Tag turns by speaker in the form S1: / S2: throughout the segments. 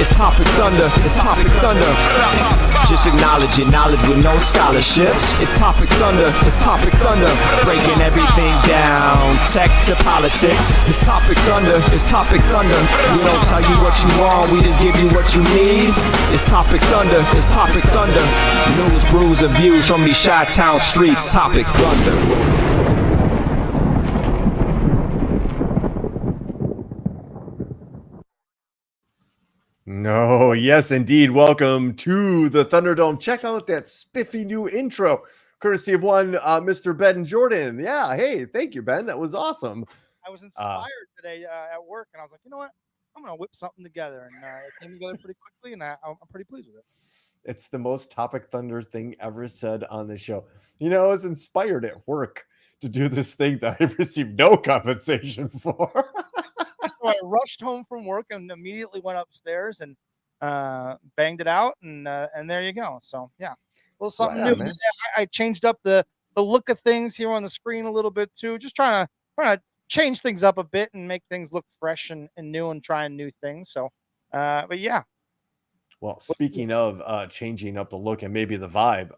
S1: It's Topic Thunder. It's Topic Thunder. Just acknowledge it, knowledge with no scholarships. It's Topic Thunder. It's Topic Thunder. Breaking everything down, tech to politics. It's Topic Thunder. It's Topic Thunder. We don't tell you what you want, we just give you what you need. It's Topic Thunder. It's Topic Thunder. News, brews, and views from these Chi-Town streets. Topic Thunder.
S2: No, yes, indeed. Welcome to the Thunderdome. Check out that spiffy new intro, courtesy of one Mr. Ben Jordan. Yeah, hey, thank you, Ben. That was awesome.
S3: I was inspired today at work, and I was like, you know what? I'm going to whip something together. And it came together pretty quickly, and I'm pretty pleased with it.
S2: It's the most Topic Thunder thing ever said on the show. You know, I was inspired at work to do this thing that I received no compensation for.
S3: So I rushed home from work and immediately went upstairs and banged it out, and there you go. So yeah, well, something new. Man. I changed up the look of things here on the screen a little bit too, just trying to change things up a bit and make things look fresh and new and trying new things. So, but yeah.
S2: Well, speaking of changing up the look and maybe the vibe,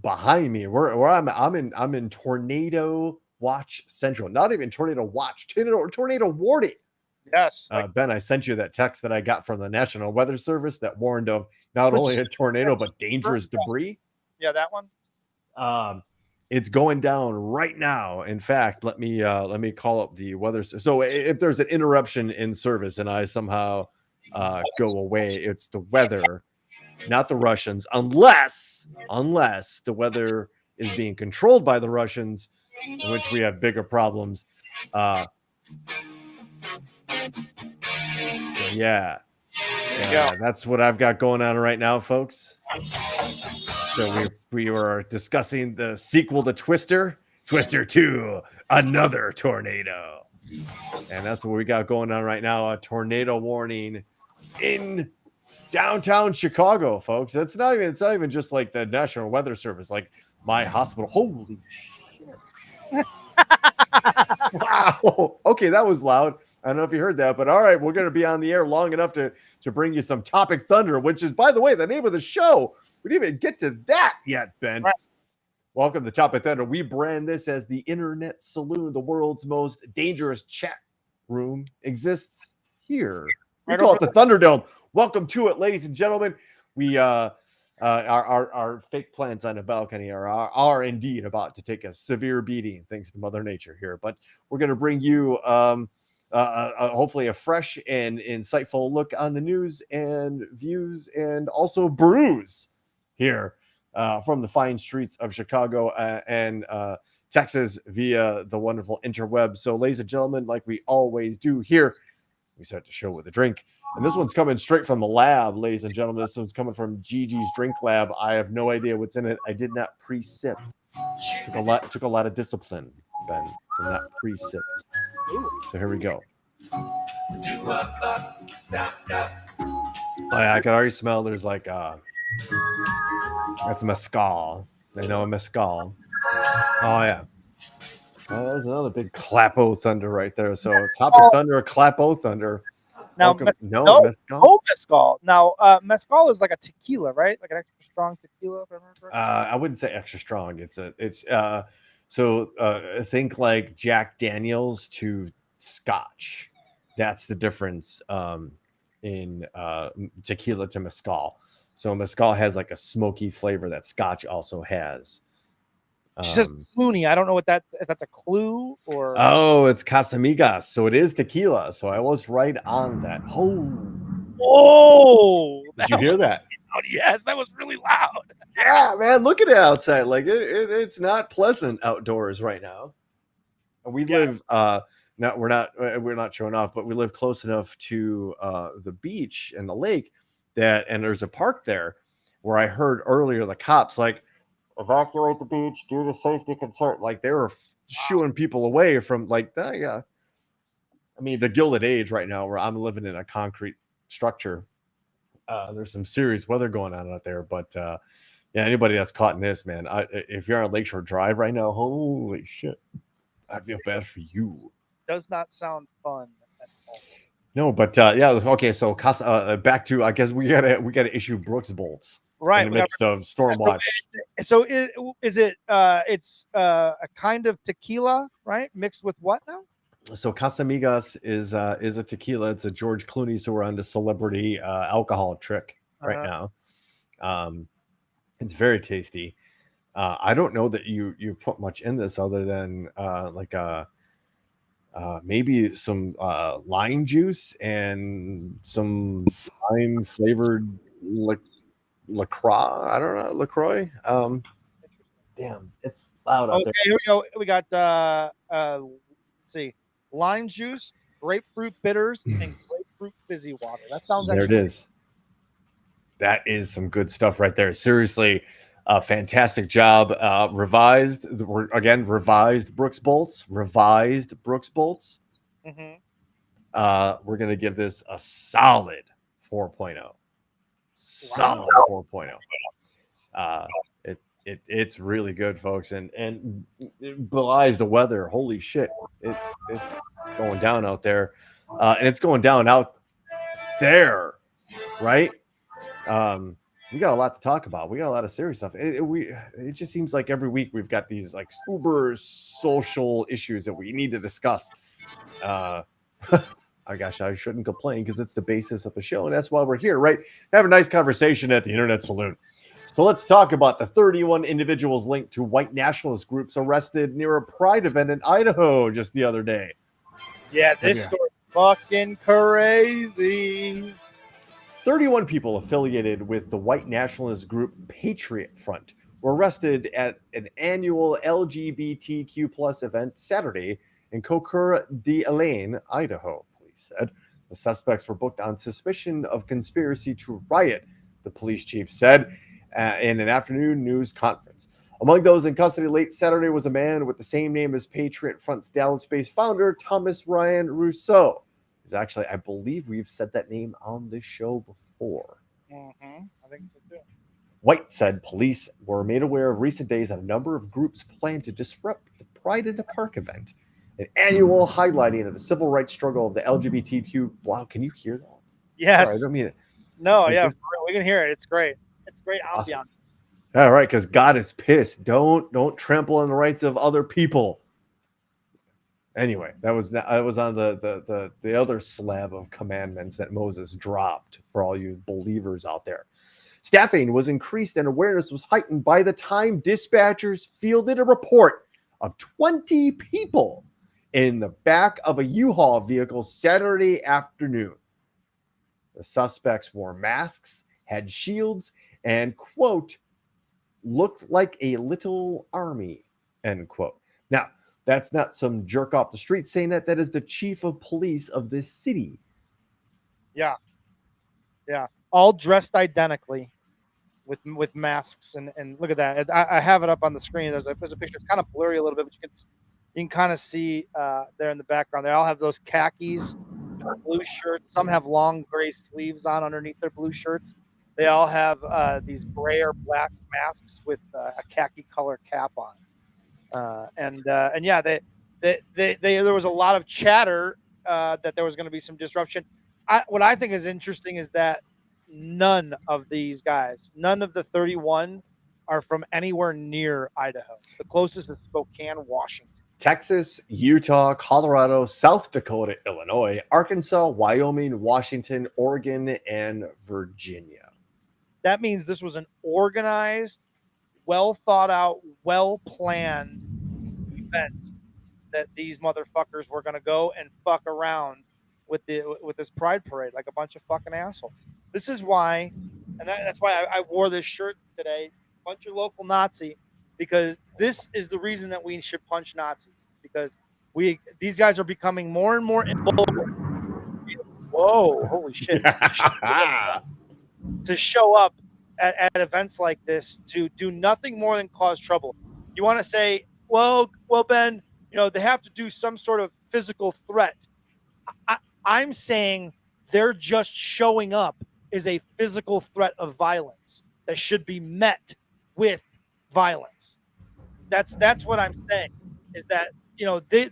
S2: behind me, where I'm in Tornado Watch Central. Not even Tornado Watch, tornado warning.
S3: Yes,
S2: Ben, I sent you that text that I got from the National Weather Service that warned of not only a tornado but dangerous debris.
S3: Yeah, that one.
S2: It's going down right now. In fact, let me call up the weather. So if there's an interruption in service and I somehow go away, it's the weather, not the Russians, unless the weather is being controlled by the Russians, in which we have bigger problems. So yeah, that's what I've got going on right now, folks. So we were discussing the sequel to Twister 2, Another Tornado. And that's what we got going on right now, a tornado warning in downtown Chicago, folks. It's not even just like the National Weather Service, like my hospital. Holy shit. Wow. Okay, that was loud. I don't know if you heard that, but all right, we're going to be on the air long enough to bring you some Topic Thunder, which is, by the way, the name of the show. We didn't even get to that yet, Ben. Right. Welcome to Topic Thunder. We brand this as the Internet Saloon. The world's most dangerous chat room exists here. We call it the Thunderdome. Welcome to it, ladies and gentlemen. We our fake plants on the balcony are indeed about to take a severe beating, thanks to Mother Nature here. But we're going to bring you hopefully a fresh and insightful look on the news and views and also brews here from the fine streets of Chicago and Texas via the wonderful interweb. So, ladies and gentlemen, like we always do here, we start the show with a drink. And this one's coming straight from the lab, ladies and gentlemen. This one's coming from Gigi's Drink Lab. I have no idea what's in it. I did not pre-sip. Took a lot of discipline, Ben, to not pre-sip. So here we go. Oh yeah, I can already smell there's like that's mezcal. I know a mezcal. Oh yeah. Oh, there's another big Clapo Thunder right there. So Topic Thunder, Clapo Thunder.
S3: Now,
S2: mezcal.
S3: Mezcal. Now, mezcal is like a tequila, right? Like an extra strong tequila. If I remember correctly.
S2: I wouldn't say extra strong. Think like Jack Daniels to Scotch. That's the difference in tequila to mezcal. So mezcal has like a smoky flavor that Scotch also has.
S3: She says Clooney. I don't know if that's a clue or.
S2: Oh, it's Casamigas. So it is tequila. So I was right on that.
S3: Oh,
S2: did you hear that?
S3: Oh, yes, that was really loud.
S2: Yeah, man, look at it outside. Like it's not pleasant outdoors right now. We live. We're not showing off, but we live close enough to the beach and the lake and there's a park there where I heard earlier the cops like evacuate the beach due to safety concern. Like they were shooing people away from like that. Yeah. I mean, the Gilded Age right now where I'm living in a concrete structure. There's some serious weather going on out there, but yeah, anybody that's caught in this, man, if you're on Lakeshore Drive right now, holy shit, I feel bad for you.
S3: Does not sound fun at all.
S2: No, but yeah, okay. So back to, I guess we gotta issue Brooks bolts in
S3: Right.
S2: the
S3: We got
S2: midst of Stormwatch.
S3: so is it it's a kind of tequila, right? Mixed with what now?
S2: So Casamigas is a tequila. It's a George Clooney, so we're on the celebrity alcohol trick right
S3: Uh,
S2: now. Um, it's very tasty. I don't know that you put much in this other than maybe some lime juice and some lime flavored LaCroix. I don't know, LaCroix. Damn, it's loud out
S3: okay,
S2: there.
S3: here we go. We got let's see, lime juice, grapefruit bitters, and grapefruit fizzy water. That sounds
S2: There it
S3: actually
S2: is. That is some good stuff right there. Seriously, a fantastic job. Revised Brooks bolts. Revised Brooks bolts.
S3: mm-hmm.
S2: We're gonna give this a solid 4.0. Solid 4.0. It's really good, folks, and it belies the weather. Holy shit, it's going down out there, and it's going down out there, right? We got a lot to talk about. We got a lot of serious stuff. It just seems like every week we've got these like uber social issues that we need to discuss. I gosh, I shouldn't complain because it's the basis of the show, and that's why we're here, right? Have a nice conversation at the Internet Saloon. So let's talk about the 31 individuals linked to white nationalist groups arrested near a pride event in Idaho just the other day.
S3: Yeah, this story fucking crazy.
S2: 31 people affiliated with the white nationalist group Patriot Front were arrested at an annual LGBTQ plus event Saturday in Coeur d'Alene, Idaho, police said. The suspects were booked on suspicion of conspiracy to riot, the police chief said in an afternoon news conference. Among those in custody late Saturday was a man with the same name as Patriot Front's Dallas-based founder, Thomas Ryan Rousseau. Is actually, I believe we've said that name on this show before.
S3: Mm-hmm. I think so too.
S2: White said police were made aware of recent days that a number of groups plan to disrupt the Pride in the Park event, an annual highlighting of the civil rights struggle of the LGBTQ. Wow, can you hear that?
S3: Yes.
S2: Sorry, I don't mean it.
S3: No, yeah, we can hear it. It's great. It's great
S2: Awesome.
S3: ambiance.
S2: All right, because God is pissed. Don't trample on the rights of other people. Anyway, that was on the other slab of commandments that Moses dropped for all you believers out there. Staffing was increased and awareness was heightened by the time dispatchers fielded a report of 20 people in the back of a U-Haul vehicle Saturday afternoon. The suspects wore masks, had shields, and, quote, looked like a little army, end quote. Now, that's not some jerk off the street saying that. That is the chief of police of this city.
S3: Yeah. Yeah. All dressed identically with masks. And look at that. I have it up on the screen. There's a picture. It's kind of blurry a little bit, but you can kind of see there in the background. They all have those khakis, blue shirts. Some have long gray sleeves on underneath their blue shirts. They all have these gray or black masks with a khaki color cap on. And yeah, there was a lot of chatter that there was going to be some disruption. What I think is interesting is that none of these guys, none of the 31 are from anywhere near Idaho. The closest is Spokane, Washington.
S2: Texas, Utah, Colorado, South Dakota, Illinois, Arkansas, Wyoming, Washington, Oregon, and Virginia.
S3: That means this was an organized, well thought out, well planned event that these motherfuckers were going to go and fuck around with this pride parade like a bunch of fucking assholes. This is why, and that's why I wore this shirt today, punch your local Nazi, because this is the reason that we should punch Nazis, because these guys are becoming more and more emboldened. Whoa, holy shit. To show up at events like this to do nothing more than cause trouble. You want to say, well, Ben, they have to do some sort of physical threat. I'm saying they're just showing up is a physical threat of violence that should be met with violence. That's what I'm saying, is that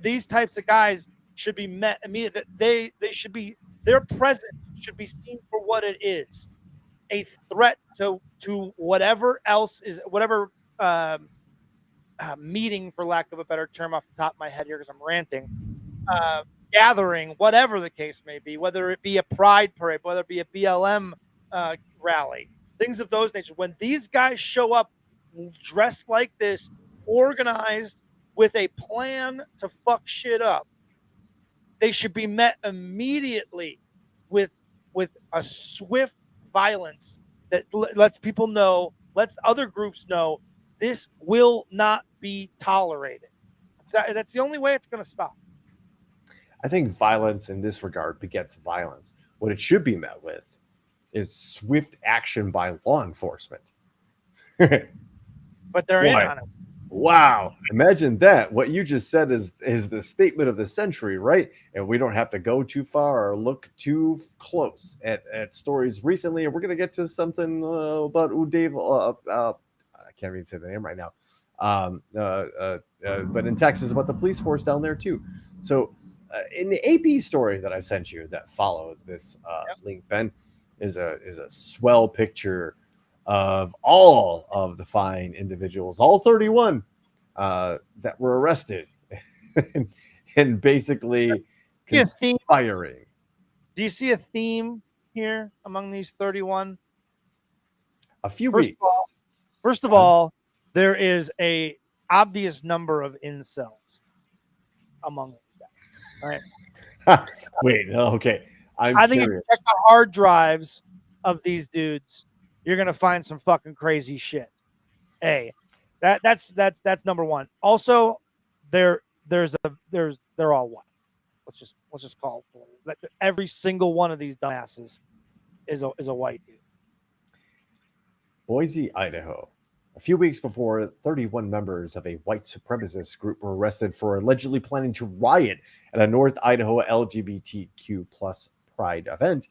S3: these types of guys should be met immediately. They should be Their presence should be seen for what it is, a threat to whatever else is, whatever meeting, for lack of a better term off the top of my head here because I'm ranting, gathering, whatever the case may be, whether it be a pride parade, whether it be a BLM rally, things of those nature. When these guys show up dressed like this, organized with a plan to fuck shit up, they should be met immediately with a swift violence that lets people know, lets other groups know this will not be tolerated. That's the only way it's going to stop.
S2: I think violence in this regard begets violence. What it should be met with is swift action by law enforcement.
S3: But they're in on it.
S2: Wow. Imagine that. What you just said is the statement of the century, right? And we don't have to go too far or look too close at stories recently. And we're going to get to something about Dave. I can't even say the name right now. But in Texas, about the police force down there, too. So in the AP story that I sent you that followed this link, Ben, is a swell picture of all of the fine individuals, all 31 that were arrested and basically conspiring.
S3: Do you see a theme here among these 31?
S2: A few weeks.
S3: First of all, there is a obvious number of incels among these guys. Right?
S2: Wait, okay.
S3: I think if you check the hard drives of these dudes, you're gonna find some fucking crazy shit. That's number one. Also, they're all white. Let's just call it. Every single one of these dumbasses is a white dude.
S2: Boise, Idaho. A few weeks before, 31 members of a white supremacist group were arrested for allegedly planning to riot at a North Idaho LGBTQ plus pride event.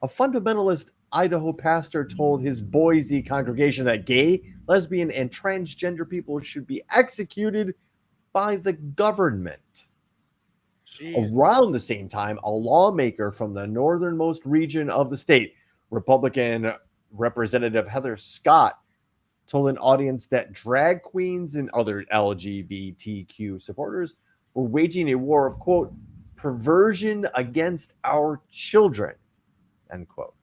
S2: A fundamentalist Idaho pastor told his Boise congregation that gay, lesbian, and transgender people should be executed by the government. Jeez. Around the same time, a lawmaker from the northernmost region of the state, Republican Representative Heather Scott, told an audience that drag queens and other LGBTQ supporters were waging a war of, quote, perversion against our children, end quote.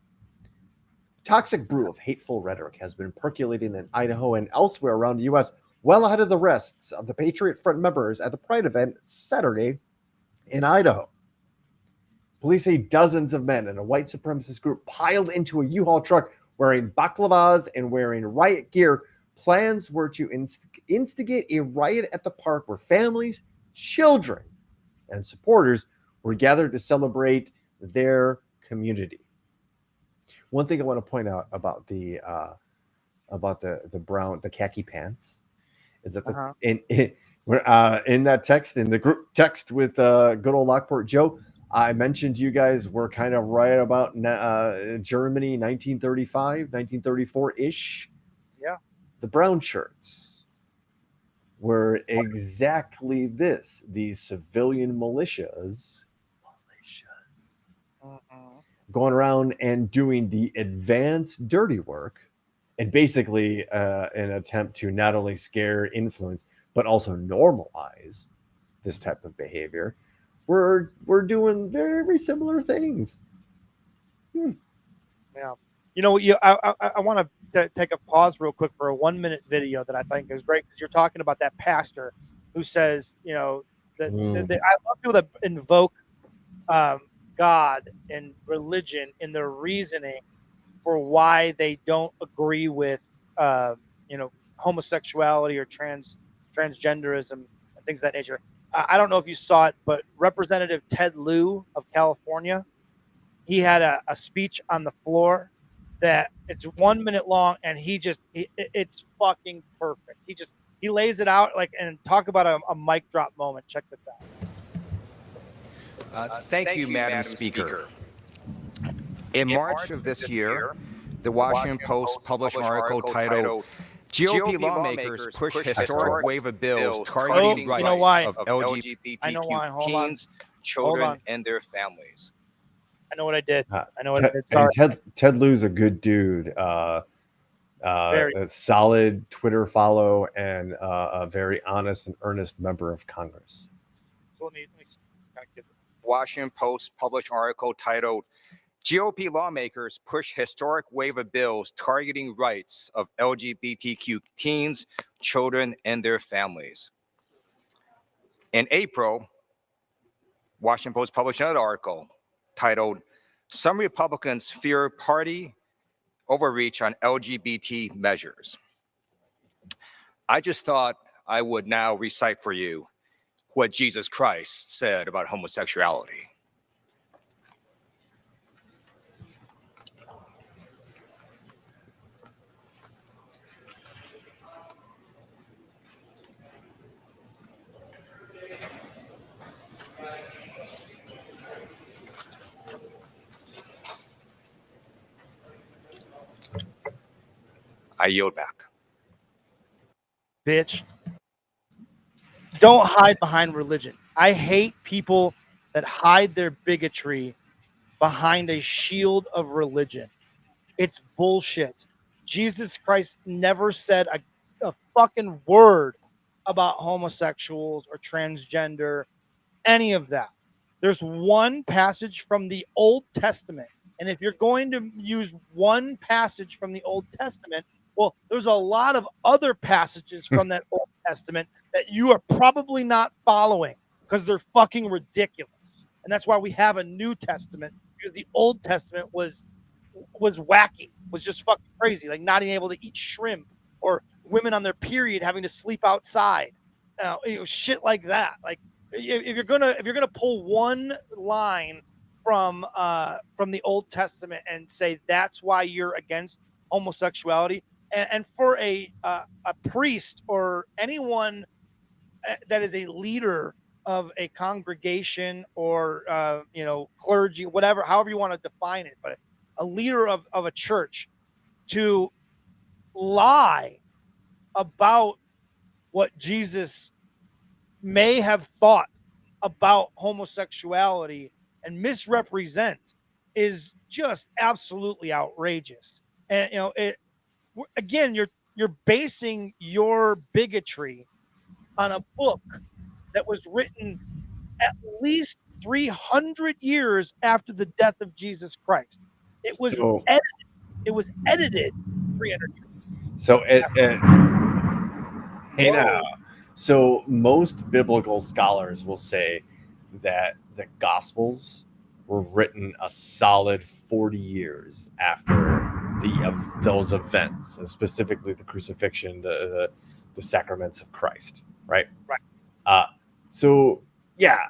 S2: Toxic brew of hateful rhetoric has been percolating in Idaho and elsewhere around the U.S. well ahead of the arrests of the Patriot Front members at the Pride event Saturday in Idaho. Police say dozens of men in a white supremacist group piled into a U-Haul truck wearing baklavas and wearing riot gear. Plans were to instigate a riot at the park where families, children, and supporters were gathered to celebrate their community. One thing I want to point out about the khaki pants is that in that text, in the group text with good old Lockport Joe, I mentioned you guys were kind of right about Germany 1935, 1934-ish.
S3: Yeah.
S2: The brown shirts were exactly this, these civilian militias. Going around and doing the advanced dirty work and basically an attempt to not only scare, influence, but also normalize this type of behavior. We're doing very, very similar things.
S3: Yeah. You know, I want to take a pause real quick for a 1-minute video that I think is great because you're talking about that pastor who says, you know, that I love people that invoke God and religion in their reasoning for why they don't agree with, homosexuality or transgenderism and things of that nature. I don't know if you saw it, but Representative Ted Lieu of California, he had a speech on the floor that it's 1 minute long, and it's fucking perfect. He lays it out and talk about a mic drop moment. Check this out.
S4: Thank you, Madam Speaker. In March of this year, the Washington Post published an article titled, GOP lawmakers push historic wave of bills targeting rights of LGBT teens, children, and their families.
S3: I know what I did. I know what
S2: Ted,
S3: I did. Sorry.
S2: Ted Lieu's a good dude. A solid Twitter follow and a very honest and earnest member of Congress.
S3: So let me kind of give it.
S4: Washington Post published article titled GOP lawmakers push historic wave of bills targeting rights of LGBTQ teens, children, and their families. In April, Washington Post published another article titled Some Republicans Fear Party Overreach on LGBT Measures. I just thought I would now recite for you what Jesus Christ said about homosexuality. I yield back.
S3: Bitch. Don't hide behind religion. I hate people that hide their bigotry behind a shield of religion. It's bullshit. Jesus Christ never said a fucking word about homosexuals or transgender, any of that. There's one passage from the Old Testament. And if you're going to use one passage from the Old Testament, well, there's a lot of other passages from that Old Testament that you are probably not following because they're fucking ridiculous. And that's why we have a New Testament, because the Old Testament was wacky, was just fucking crazy, like not being able to eat shrimp or women on their period having to sleep outside, shit like that. Like if you're gonna pull one line from the Old Testament and say that's why you're against homosexuality, and for a priest or anyone that is a leader of a congregation or clergy, whatever, however you want to define it, but a leader of a church to lie about what Jesus may have thought about homosexuality and misrepresent is just absolutely outrageous. And again, you're basing your bigotry on a book that was written at least 300 years after the death of Jesus Christ. It was edited 300 years.
S2: So hey now. So most biblical scholars will say that the Gospels were written a solid 40 years after those events, and specifically the crucifixion, the sacraments of Christ, right?
S3: Right.
S2: So yeah,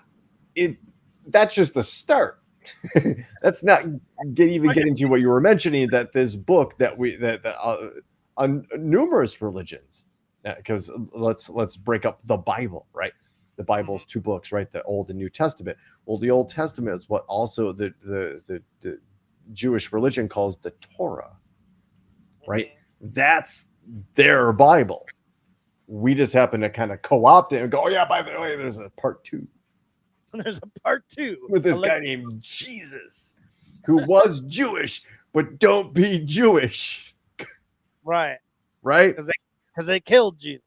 S2: that's just the start. Let's not get into what you were mentioning, that this book that on numerous religions, because let's break up the Bible, right? The Bible's two books, right? The Old and New Testament. Well, the Old Testament is what also the Jewish religion calls the Torah, right? That's their Bible. We just happen to kind of co-opt it and go, oh yeah, by the way, there's a part 2.
S3: There's a part 2
S2: with this guy named Jesus, who was Jewish, but don't be Jewish.
S3: Right.
S2: Because
S3: they killed Jesus.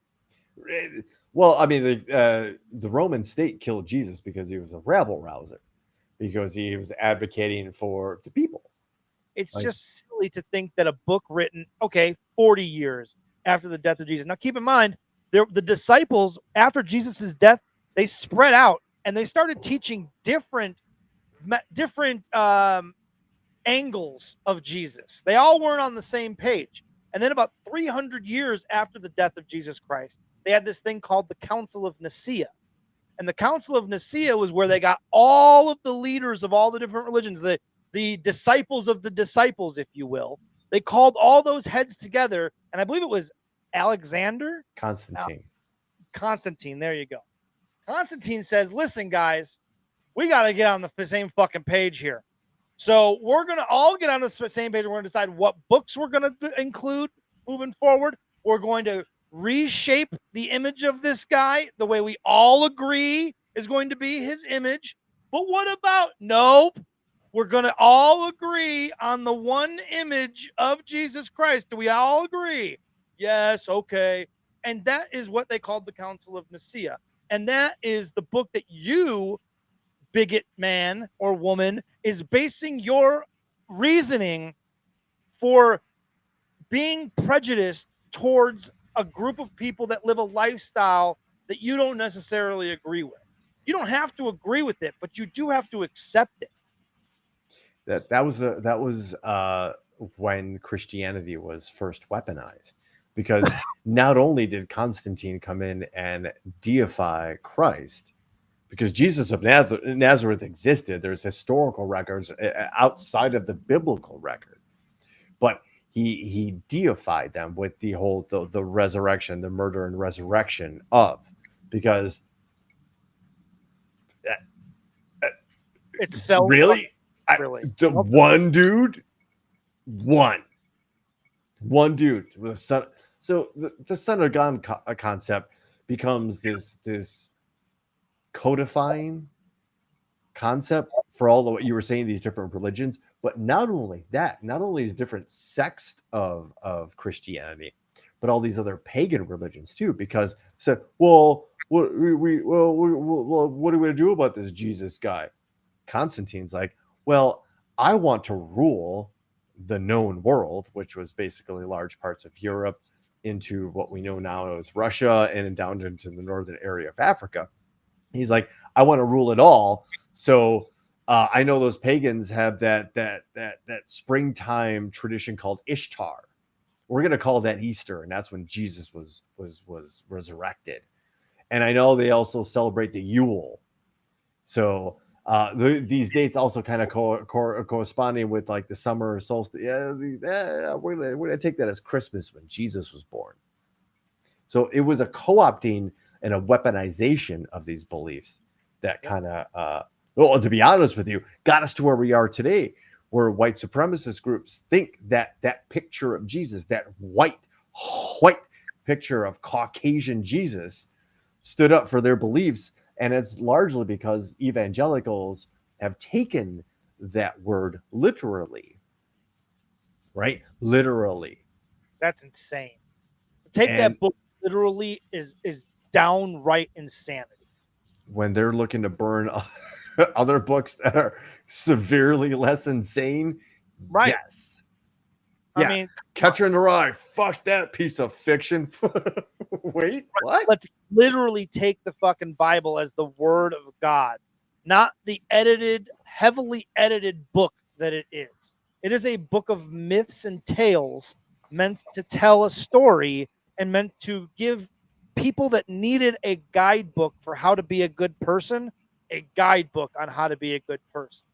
S2: Well, I mean, the Roman state killed Jesus because he was a rabble rouser, because he was advocating for the people.
S3: It's just silly to think that a book written, 40 years after the death of Jesus. Now, keep in mind, the disciples, after Jesus' death, they spread out and they started teaching different angles of Jesus. They all weren't on the same page. And then about 300 years after the death of Jesus Christ, they had this thing called the Council of Nicaea. And the Council of Nicaea was where they got all of the leaders of all the different religions, the disciples of the disciples, if you will. They called all those heads together, and I believe it was Constantine, there you go. Constantine says, listen, guys, we got to get on the same fucking page here. So we're going to all get on the same page. We're going to decide what books we're going to include moving forward. We're going to reshape the image of this guy the way we all agree is going to be his image. But what about, nope, we're going to all agree on the one image of Jesus Christ. Do we all agree? Yes, okay. And that is what they called the Council of Nicaea. And that is the book that you, bigot man or woman, is basing your reasoning for being prejudiced towards a group of people that live a lifestyle that you don't necessarily agree with. You don't have to agree with it, but you do have to accept it.
S2: That was when Christianity was first weaponized, because not only did Constantine come in and deify Christ, because Jesus of Nazareth existed, there's historical records outside of the biblical record, but he deified them with the whole the resurrection, the murder and resurrection of, because
S3: It's so
S2: really.
S3: really.
S2: The one dude, one dude with a son. So the son of God concept becomes this codifying concept for all of what you were saying, these different religions. But not only that, not only is different sects of Christianity, but all these other pagan religions too. Because said, well, what are we going to do about this Jesus guy? Constantine's like, well, I want to rule the known world, which was basically large parts of Europe into what we know now as Russia and down into the northern area of Africa. He's like, I want to rule it all. So I know those pagans have that springtime tradition called Ishtar. We're going to call that Easter, and that's when Jesus was resurrected. And I know they also celebrate the Yule. So these dates also kind of corresponding with like the summer solstice. We're gonna take that as Christmas when Jesus was born. So it was a co-opting and a weaponization of these beliefs that kind of, well, to be honest with you, got us to where we are today, where white supremacist groups think that that picture of Jesus, that white picture of Caucasian Jesus, stood up for their beliefs. And it's largely because evangelicals have taken that word literally, right? Literally.
S3: That's insane. To take that book literally is downright insanity.
S2: When they're looking to burn other books that are severely less insane,
S3: right?
S2: Yes.
S3: I mean,
S2: Catcher in the Rye. Fuck that piece of fiction. Wait, what?
S3: Let's literally take the fucking Bible as the word of God, not the heavily edited book that it is. It is a book of myths and tales meant to tell a story and meant to give people that needed a guidebook for how to be a good person, a guidebook on how to be a good person.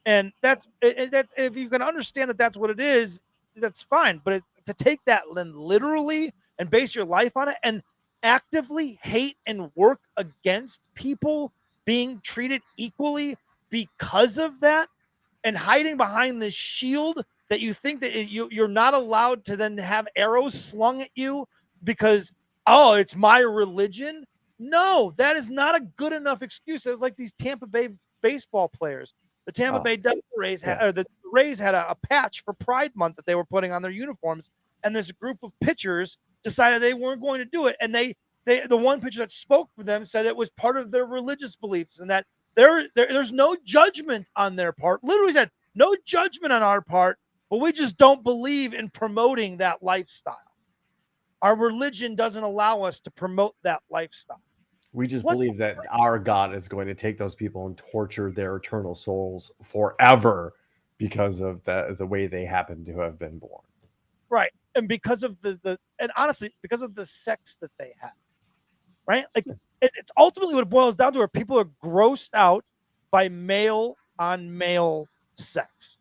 S3: And that's if you can understand that that's what it is, that's fine. But to take that literally and base your life on it and actively hate and work against people being treated equally because of that, and hiding behind this shield that you think that you're not allowed to then have arrows slung at you because, oh, it's my religion. No, that is not a good enough excuse. It was like these Tampa Bay baseball players. The Tampa Bay Devil Rays the Rays had a patch for Pride Month that they were putting on their uniforms, and this group of pitchers decided they weren't going to do it. And the one pitcher that spoke for them said it was part of their religious beliefs, and that there's no judgment on their part. Literally said, no judgment on our part, but we just don't believe in promoting that lifestyle. Our religion doesn't allow us to promote that lifestyle.
S2: We just believe that our God is going to take those people and torture their eternal souls forever because of the way they happen to have been born.
S3: Right. And because of and honestly, because of the sex that they have. Right? Like it's ultimately what it boils down to, where people are grossed out by male on male sex.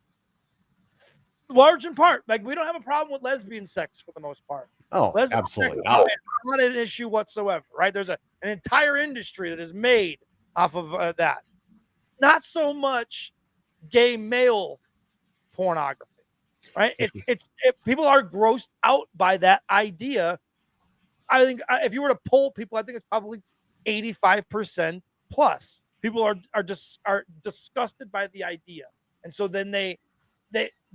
S3: Large in part, like we don't have a problem with lesbian sex for the most part.
S2: Oh,
S3: lesbian
S2: absolutely.
S3: Sex is not an issue whatsoever, right? There's an entire industry that is made off of that. Not so much gay male pornography, right? People are grossed out by that idea. I think if you were to poll people, I think it's probably 85% plus. People are disgusted by the idea. And so then they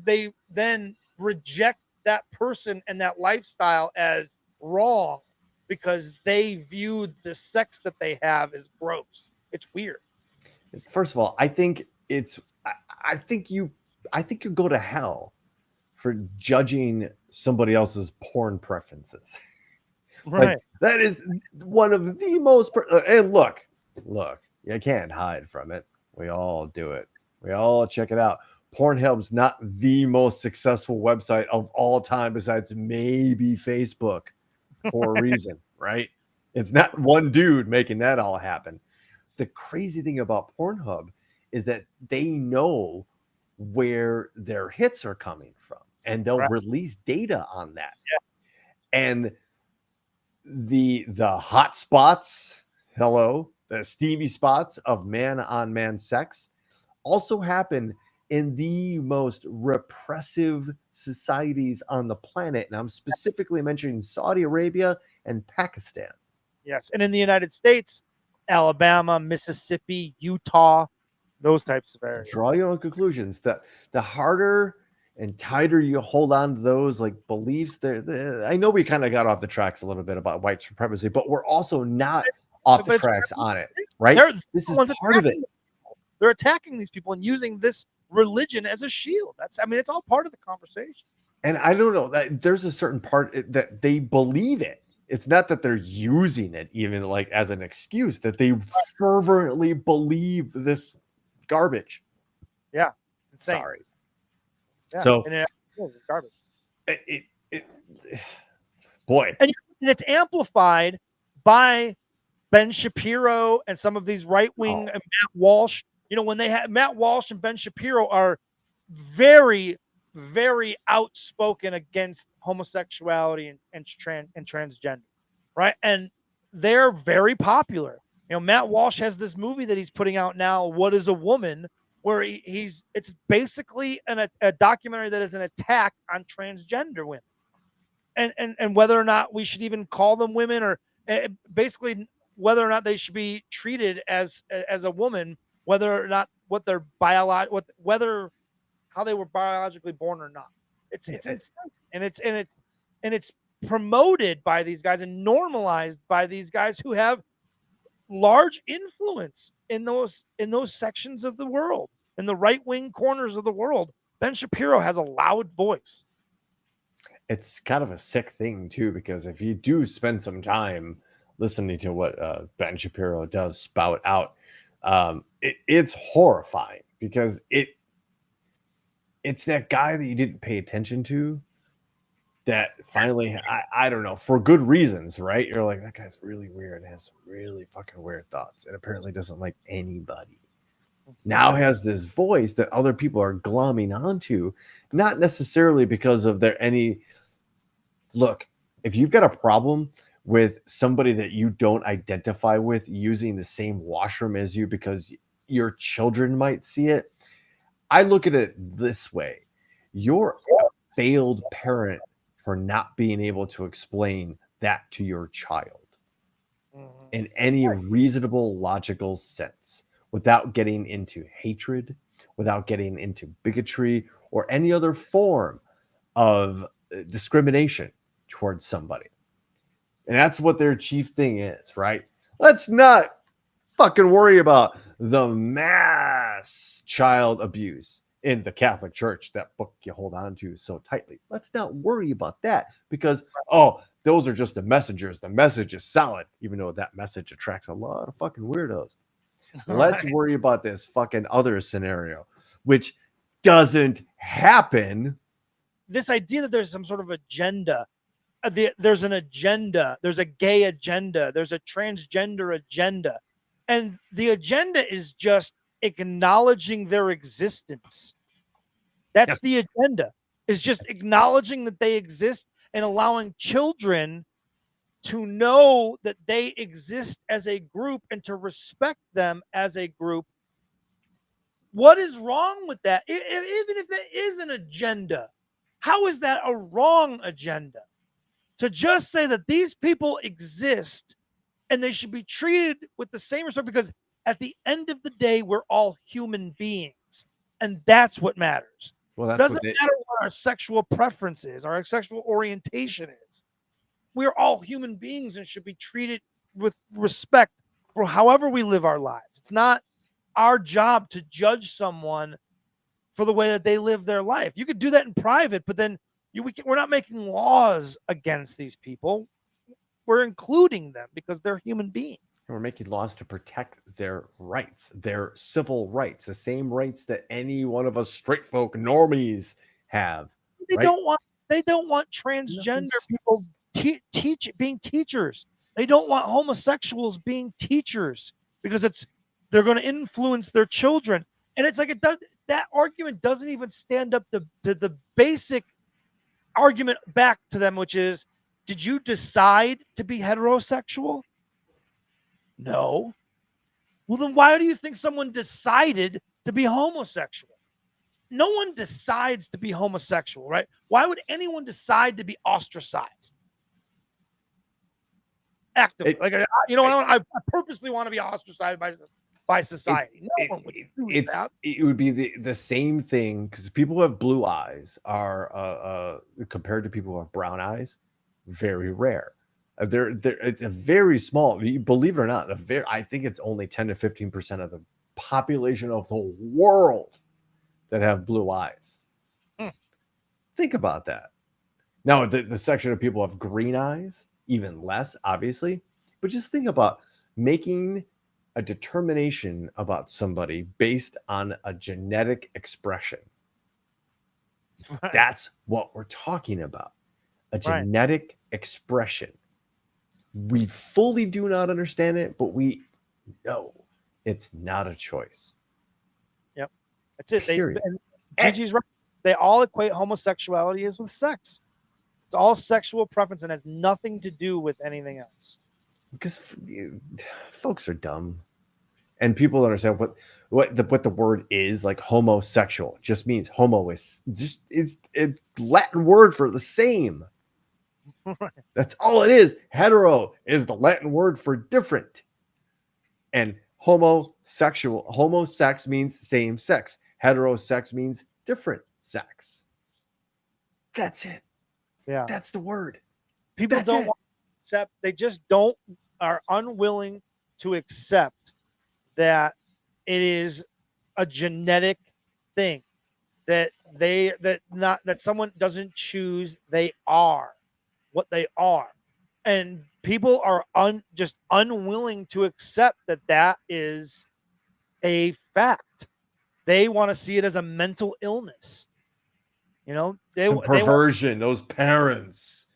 S3: then reject that person and that lifestyle as wrong because they viewed the sex that they have as gross. It's weird.
S2: First of all, I think I think you go to hell for judging somebody else's porn preferences.
S3: Right.
S2: Like that is one of the most and look, you can't hide from it. We all do it. We all check it out. Pornhub's not the most successful website of all time besides maybe Facebook for a reason, right? It's not one dude making that all happen. The crazy thing about Pornhub is that they know where their hits are coming from and they'll release data on that. Yeah. And the hot spots, the steamy spots of man on man sex also happen in the most repressive societies on the planet. And I'm specifically mentioning Saudi Arabia and Pakistan.
S3: Yes. And in the United States, Alabama, Mississippi, Utah, those types of areas.
S2: Draw your own conclusions. The harder and tighter you hold on to those like beliefs there. I know we kind of got off the tracks a little bit about white supremacy, but we're also not off the tracks on it, right? This is part of it.
S3: They're attacking these people and using this religion as a shield. It's all part of the conversation.
S2: And I don't know that there's a certain part that they believe it. It's not that they're using it even like as an excuse, that they fervently believe this garbage.
S3: Yeah. Insane.
S2: Sorry.
S3: Yeah.
S2: So
S3: it's garbage.
S2: Boy.
S3: And it's amplified by Ben Shapiro and some of these right-wing Matt Walsh. When they have Matt Walsh and Ben Shapiro are very, very outspoken against homosexuality and transgender, right? And they're very popular. Matt Walsh has this movie that he's putting out now, What is a Woman, where it's basically a documentary that is an attack on transgender women. And whether or not we should even call them women, or basically whether or not they should be treated as a woman, whether or not how they were biologically born or not. It's insane. And it's promoted by these guys and normalized by these guys who have large influence in those sections of the world, in the right-wing corners of the world. Ben Shapiro has a loud voice.
S2: It's kind of a sick thing too, because if you do spend some time listening to what Ben Shapiro does spout out, it's horrifying because it's that guy that you didn't pay attention to that finally, I don't know, for good reasons, right? You're like, that guy's really weird and has some really fucking weird thoughts and apparently doesn't like anybody. Now has this voice that other people are glomming onto, not necessarily because of look, if you've got a problem with somebody that you don't identify with using the same washroom as you because your children might see it, I look at it this way. You're a failed parent for not being able to explain that to your child in any reasonable, logical sense without getting into hatred, without getting into bigotry or any other form of discrimination towards somebody. And that's what their chief thing is, right? Let's not fucking worry about the mass child abuse in the Catholic Church, that book you hold on to so tightly. Let's not worry about that because, those are just the messengers. The message is solid, even though that message attracts a lot of fucking weirdos. Let's worry about this fucking other scenario, which doesn't happen.
S3: This idea that there's some sort of agenda. There's an agenda. There's a gay agenda. There's a transgender agenda. And the agenda is just acknowledging their existence. That's the agenda, is just acknowledging that they exist and allowing children to know that they exist as a group and to respect them as a group. What is wrong with that? Even if that is an agenda, how is that a wrong agenda? To just say that these people exist and they should be treated with the same respect, because at the end of the day, we're all human beings. And that's what matters.
S2: Well,
S3: It doesn't matter what our sexual preference is, our sexual orientation is. We're all human beings and should be treated with respect for however we live our lives. It's not our job to judge someone for the way that they live their life. You could do that in private, but then we're not making laws against these people. We're including them because they're human beings.
S2: We're making laws to protect their rights, their civil rights, the same rights that any one of us straight folk normies have.
S3: They don't want transgender people being teachers. They don't want homosexuals being teachers because they're going to influence their children. And it's like that argument doesn't even stand up to the basic argument back to them, which is, did you decide to be heterosexual? No. Well, then why do you think someone decided to be homosexual? No one decides to be homosexual, right? Why would anyone decide to be ostracized? Actively. I purposely want to be ostracized by society. No one would do that.
S2: It would be the same thing, because people who have blue eyes are compared to people who have brown eyes, very rare. They're very small. Believe it or not, I think it's only 10 to 15% of the population of the world that have blue eyes. Think about that. Now, the section of people who have green eyes, even less, obviously. But just think about making a determination about somebody based on a genetic expression. Right. That's what we're talking about. A genetic expression. We fully do not understand it, but we know it's not a choice.
S3: Yep. That's it. Gigi's right. They all equate homosexuality as with sex. It's all sexual preference and has nothing to do with anything else.
S2: Because folks are dumb. And people understand what the word is. Like homosexual just means homo is a Latin word for the same. That's all it is. Hetero is the Latin word for different. And homosex means same sex. Heterosex means different sex. That's it.
S3: Yeah.
S2: That's the word.
S3: People don't want to accept, they just are unwilling to accept that it is a genetic thing, that someone doesn't choose, they are what they are. And people are just unwilling to accept that is a fact. They want to see it as a mental illness.
S2: Some perversion, those parents,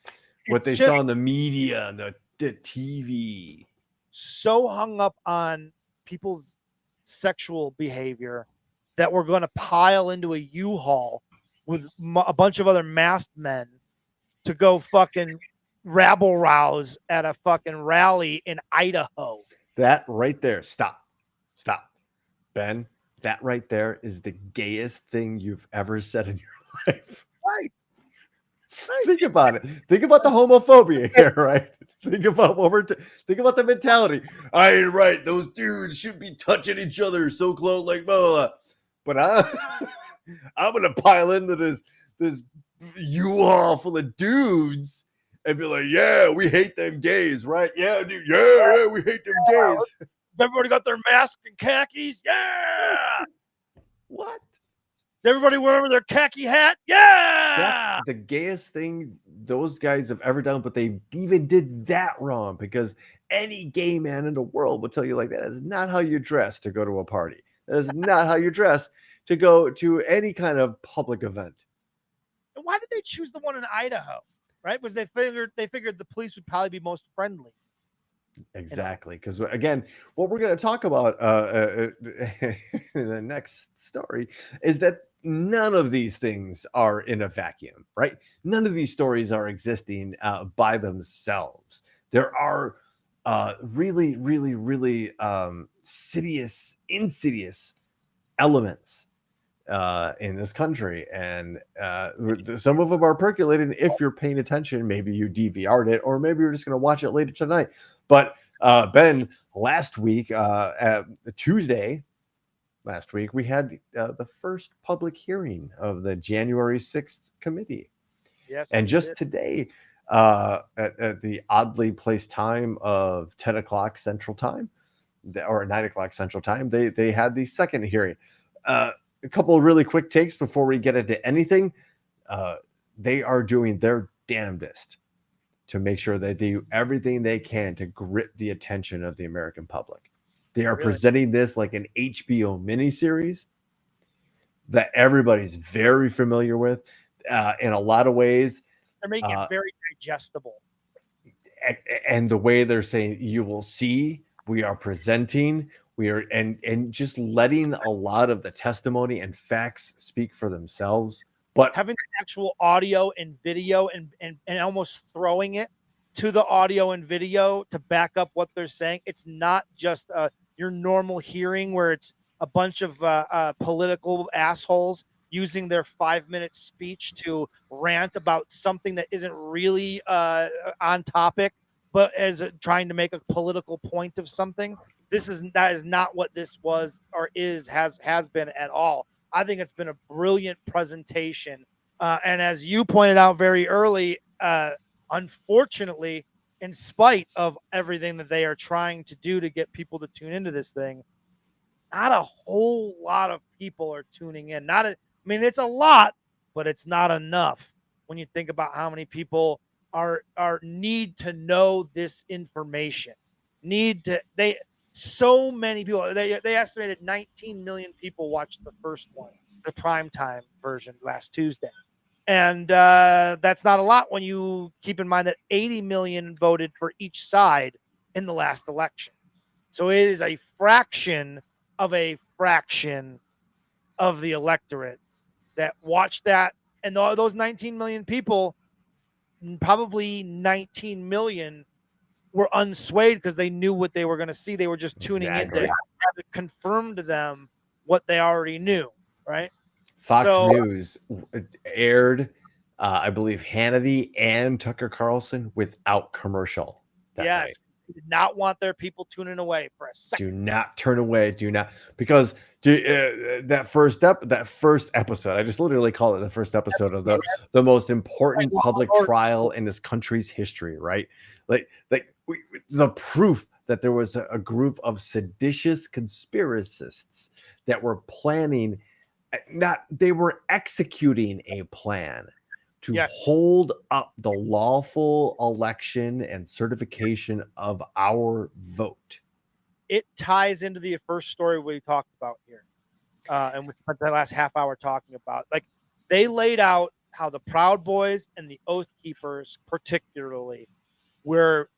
S2: what they saw in the media and the TV.
S3: So hung up on people's sexual behavior that we're going to pile into a U-Haul with a bunch of other masked men to go fucking rabble rouse at a fucking rally in Idaho.
S2: That right there. Stop. Ben, that right there is the gayest thing you've ever said in your life.
S3: Right.
S2: Think about it. Think about the homophobia here, right? Think about think about the mentality. I ain't right. Those dudes should be touching each other so close, like blah, blah, blah. But I'm gonna pile into this U-Haul full of dudes and be like, yeah, we hate them gays, right? Yeah, dude. Yeah, we hate them gays.
S3: Everybody got their mask and khakis. Yeah.
S2: What?
S3: Everybody wearing their khaki hat? Yeah!
S2: That's the gayest thing those guys have ever done, but they even did that wrong, because any gay man in the world will tell you, like, that is not how you dress to go to a party. That is not how you dress to go to any kind of public event.
S3: And why did they choose the one in Idaho? Right? Was they figured the police would probably be most friendly.
S2: Exactly, because again, what we're going to talk about in the next story is that none of these things are in a vacuum, right? None of these stories are existing by themselves. There are really, really, really insidious elements in this country, and some of them are percolating. If you're paying attention, maybe you DVR'd it, or maybe you're just going to watch it later tonight. But Ben, last week, Tuesday, last week, we had the first public hearing of the January 6th committee.
S3: Yes.
S2: And just today, at the oddly placed time of 10 o'clock Central Time, or 9 o'clock Central Time, they had the second hearing. A couple of really quick takes before we get into anything. They are doing their damnedest to make sure they do everything they can to grip the attention of the American public. They are presenting this like an HBO miniseries that everybody's very familiar with. In a lot of ways,
S3: they're making it very digestible.
S2: And the way they're saying, you will see, we are presenting, we are and just letting a lot of the testimony and facts speak for themselves. But
S3: having the actual audio and video and almost throwing it to the audio and video to back up what they're saying. It's not just your normal hearing where it's a bunch of political assholes using their 5-minute speech to rant about something that isn't really on topic, but as trying to make a political point of something. That is not what this was or has been at all. I think it's been a brilliant presentation. And as you pointed out very early, unfortunately, in spite of everything that they are trying to do to get people to tune into this thing, not a whole lot of people are tuning in. I mean, it's a lot, but it's not enough when you think about how many people are need to know this information. So many people, they estimated 19 million people watched the first one, the primetime version last Tuesday. And that's not a lot when you keep in mind that 80 million voted for each side in the last election. So it is a fraction of the electorate that watched that. And those 19 million people, probably 19 million were unswayed because they knew what they were going to see. They were just tuning in to confirm to them what they already knew, right?
S2: Fox News aired, I believe, Hannity and Tucker Carlson without commercial.
S3: Yes. They did not want their people tuning away for a second.
S2: Do not turn away. Do not, because that first episode, I just literally call it the first episode of the most important public trial in this country's history, right? The proof that there was a group of seditious conspiracists that were planning, they were executing a plan to hold up the lawful election and certification of our vote.
S3: It ties into the first story we talked about here. And we spent the last half hour talking about, like, they laid out how the Proud Boys and the Oath Keepers particularly were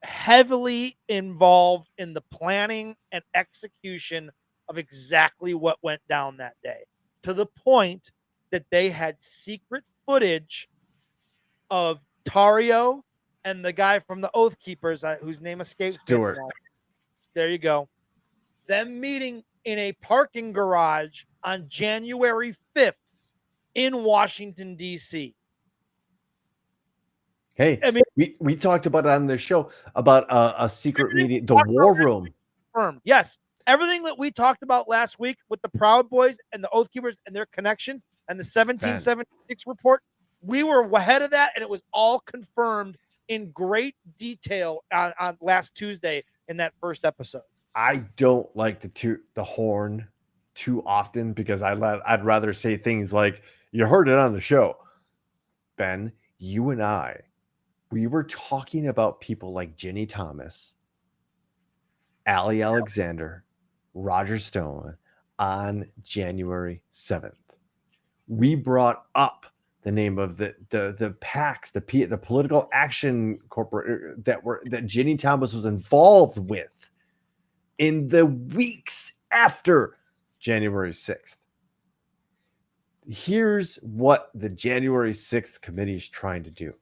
S3: heavily involved in the planning and execution of exactly what went down that day, to the point that they had secret footage of Tario and the guy from the Oath Keepers, whose name escapes
S2: Stewart.
S3: There you go. Them meeting in a parking garage on January 5th in Washington, D.C.
S2: Hey, I mean, we talked about it on the show about a secret meeting, the War Room.
S3: Confirmed. Yes. Everything that we talked about last week with the Proud Boys and the Oath Keepers and their connections and the 1776 report, we were ahead of that, and it was all confirmed in great detail on last Tuesday in that first episode.
S2: I don't like to toot the horn too often because I'd rather say things like, you heard it on the show. Ben, you and I, we were talking about people like Ginny Thomas, Ali Alexander, Roger Stone on January 7th. We brought up the name of the PACs, the political action corporate that Ginny Thomas was involved with in the weeks after January 6th. Here's what the January 6th committee is trying to do.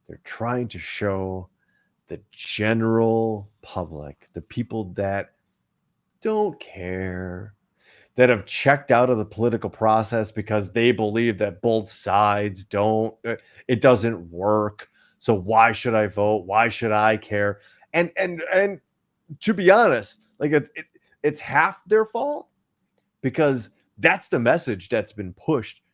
S2: They're trying to show the general public, the people that don't care, that have checked out of the political process because they believe that both sides it doesn't work. So why should I vote? Why should I care? And to be honest, like it's half their fault, because that's the message that's been pushed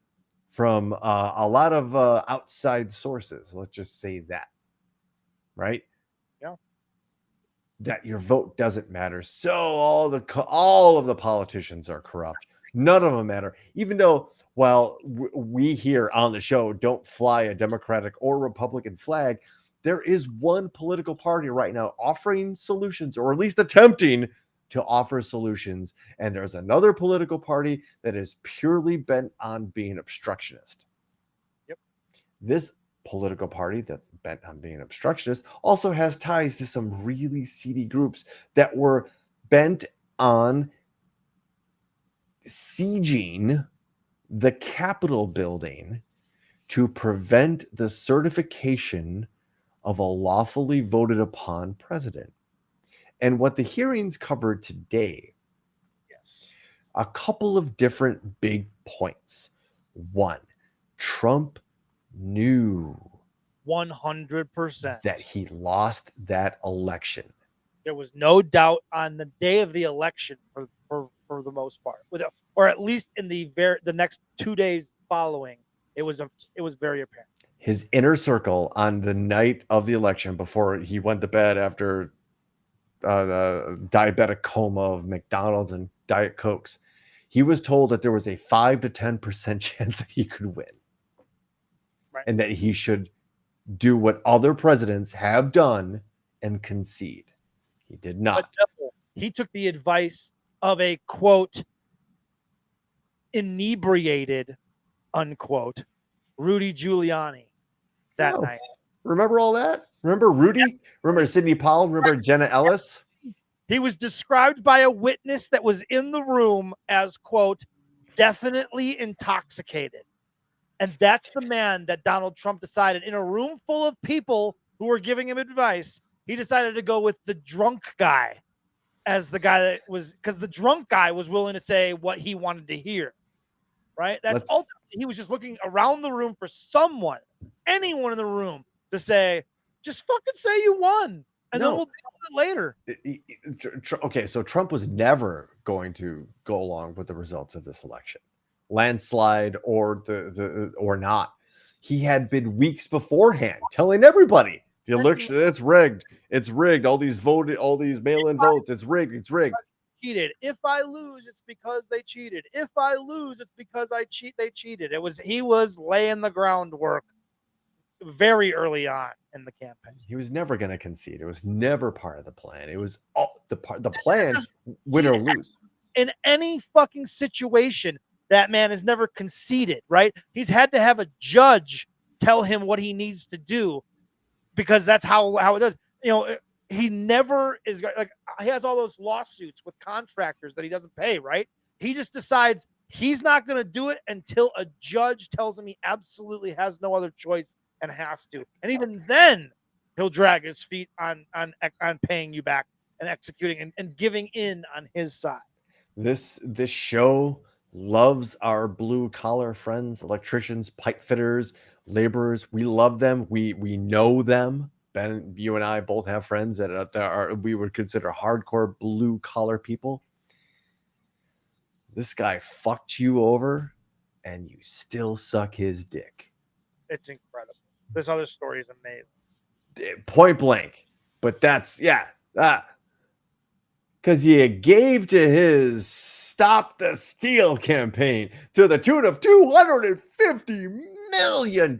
S2: from a lot of outside sources. Let's just say that, right?
S3: Yeah.
S2: That your vote doesn't matter. So all of the politicians are corrupt. None of them matter. Even though, while we here on the show don't fly a Democratic or Republican flag, there is one political party right now offering solutions, or at least attempting to offer solutions. And there's another political party that is purely bent on being obstructionist.
S3: Yep.
S2: This political party that's bent on being obstructionist also has ties to some really seedy groups that were bent on sieging the Capitol building to prevent the certification of a lawfully voted upon president. And what the hearings covered today,
S3: Yes,
S2: a couple of different big points. One, Trump knew
S3: 100%.
S2: that he lost that election.
S3: There was no doubt on the day of the election for the most part, or at least in the next 2 days following, it was very apparent.
S2: His inner circle on the night of the election, before he went to bed after diabetic coma of McDonald's and Diet Cokes, he was told that there was a 5 to 10% chance that he could win,
S3: right,
S2: and that he should do what other presidents have done and concede. He did not.
S3: But he took the advice of a, quote, inebriated, unquote, Rudy Giuliani that night.
S2: Remember all that? Remember Rudy? Yeah. Remember Sidney Powell? Remember Jenna Ellis?
S3: He was described by a witness that was in the room as, quote, definitely intoxicated. And that's the man that Donald Trump decided, in a room full of people who were giving him advice, he decided to go with the drunk guy as the guy that was, because the drunk guy was willing to say what he wanted to hear. Right? That's ultimately, he was just looking around the room for someone, anyone in the room, to say, just fucking say you won, and then we'll deal with it later.
S2: Okay, so Trump was never going to go along with the results of this election, landslide or or not. He had been weeks beforehand telling everybody the election, it's rigged, all these mail-in votes, it's rigged.
S3: Cheated. If I lose, it's because they cheated. If I lose, it's because they cheated. He was laying the groundwork very early on in the campaign.
S2: He was never going to concede. It was never part of the plan. It was the plan, win or lose.
S3: In any fucking situation, that man has never conceded, right? He's had to have a judge tell him what he needs to do, because that's how it does. He never is like, he has all those lawsuits with contractors that he doesn't pay, right? He just decides he's not going to do it until a judge tells him he absolutely has no other choice and has to. And even then, he'll drag his feet on paying you back and executing and giving in on his side.
S2: This show loves our blue collar friends, electricians, pipe fitters, laborers. We love them. We know them. Ben, you and I both have friends that we would consider hardcore blue collar people. This guy fucked you over, and you still suck his dick.
S3: It's incredible. This other story is amazing.
S2: Point blank. But that's, because you gave to his Stop the Steal campaign to the tune of $250 million.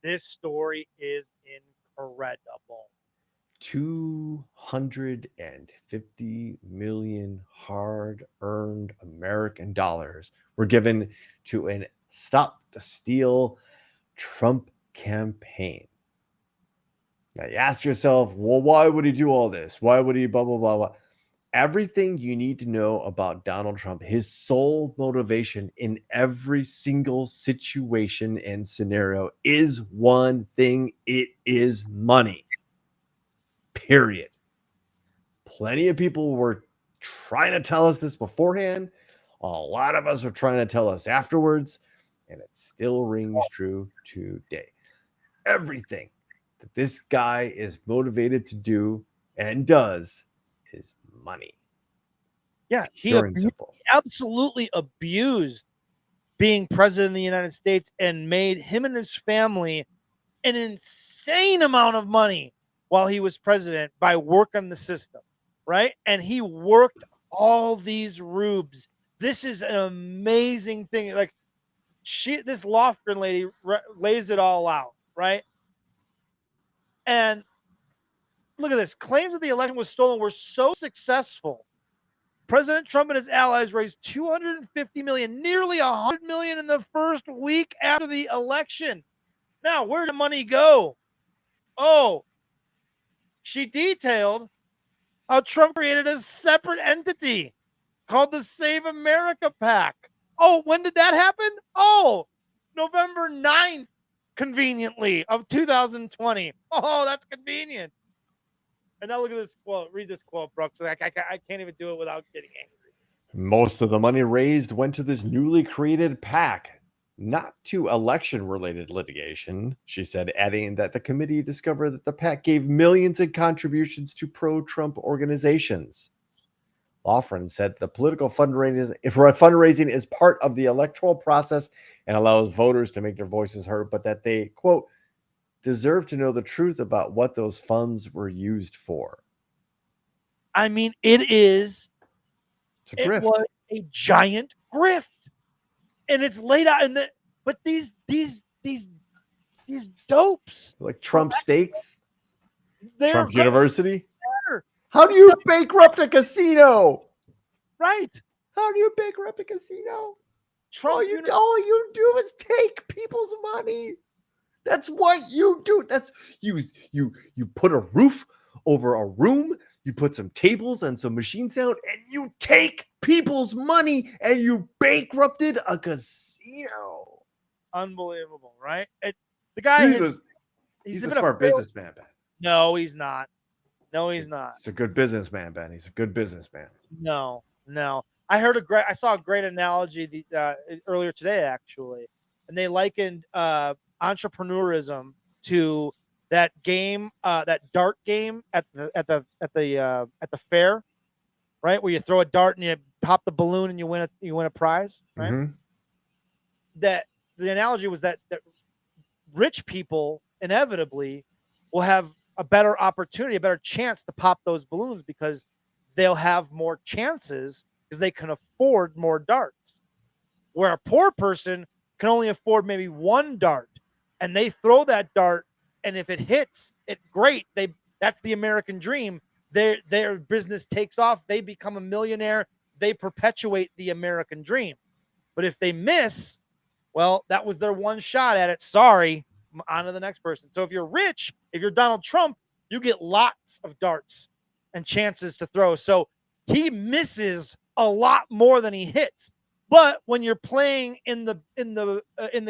S3: This story is incredible.
S2: 250 million hard-earned American dollars were given to an Stop the Steal Trump campaign. Now you ask yourself, well, why would he do all this? Why would he blah, blah, blah, blah? Everything you need to know about Donald Trump, his sole motivation in every single situation and scenario is one thing. It is money. Period. Plenty of people were trying to tell us this beforehand. A lot of us are trying to tell us afterwards, and it still rings true today. Everything that this guy is motivated to do and does is money.
S3: Yeah,
S2: Pure and simple.
S3: absolutely abused being president of the United States and made him and his family an insane amount of money while he was president by working the system, right? And he worked all these rubes. This is an amazing thing. Like this Lofgren lady lays it all out, right? And look at this. Claims that the election was stolen were so successful. President Trump and his allies raised $250 million, nearly $100 million in the first week after the election. Now, where did the money go? Oh, she detailed how Trump created a separate entity called the Save America PAC. Oh, when did that happen? Oh, November 9th, conveniently, of 2020. Oh, that's convenient. And now look at this quote. Read this quote, Brooks. I can't even do it without getting angry.
S2: Most of the money raised went to this newly created PAC, not to election-related litigation, she said, adding that the committee discovered that the PAC gave millions in contributions to pro-Trump organizations. Lofgren said the political fundraising is part of the electoral process and allows voters to make their voices heard, but that they, quote, deserve to know the truth about what those funds were used for.
S3: I mean, it is.
S2: It
S3: was a giant grift, and it's laid out in the. But these dopes,
S2: like Trump Steaks, Trump
S3: gonna
S2: University. How do you bankrupt a casino?
S3: Right?
S2: How do you bankrupt a casino?
S3: Trump.
S2: All you do is take people's money. That's what you do. That's you put a roof over a room, you put some tables and some machines down, and you take people's money and you bankrupted a casino.
S3: Unbelievable, right? The guy
S2: he's a smart businessman, Ben.
S3: No, he's not. No, he's not.
S2: He's a good businessman, Ben. He's a good businessman.
S3: No. I saw a great analogy earlier today, actually, and they likened entrepreneurism to that game, that dart game at the fair, right? Where you throw a dart and you pop the balloon and you win a prize, right? Mm-hmm. That the analogy was that rich people inevitably will have a better opportunity, a better chance to pop those balloons because they'll have more chances because they can afford more darts. Where a poor person can only afford maybe one dart, and they throw that dart, and if it hits, great. That's the American dream. Their business takes off. They become a millionaire. They perpetuate the American dream. But if they miss, well, that was their one shot at it. Sorry, on to the next person. So if you're rich, if you're Donald Trump, you get lots of darts and chances to throw. So he misses a lot more than he hits. But when you're playing in the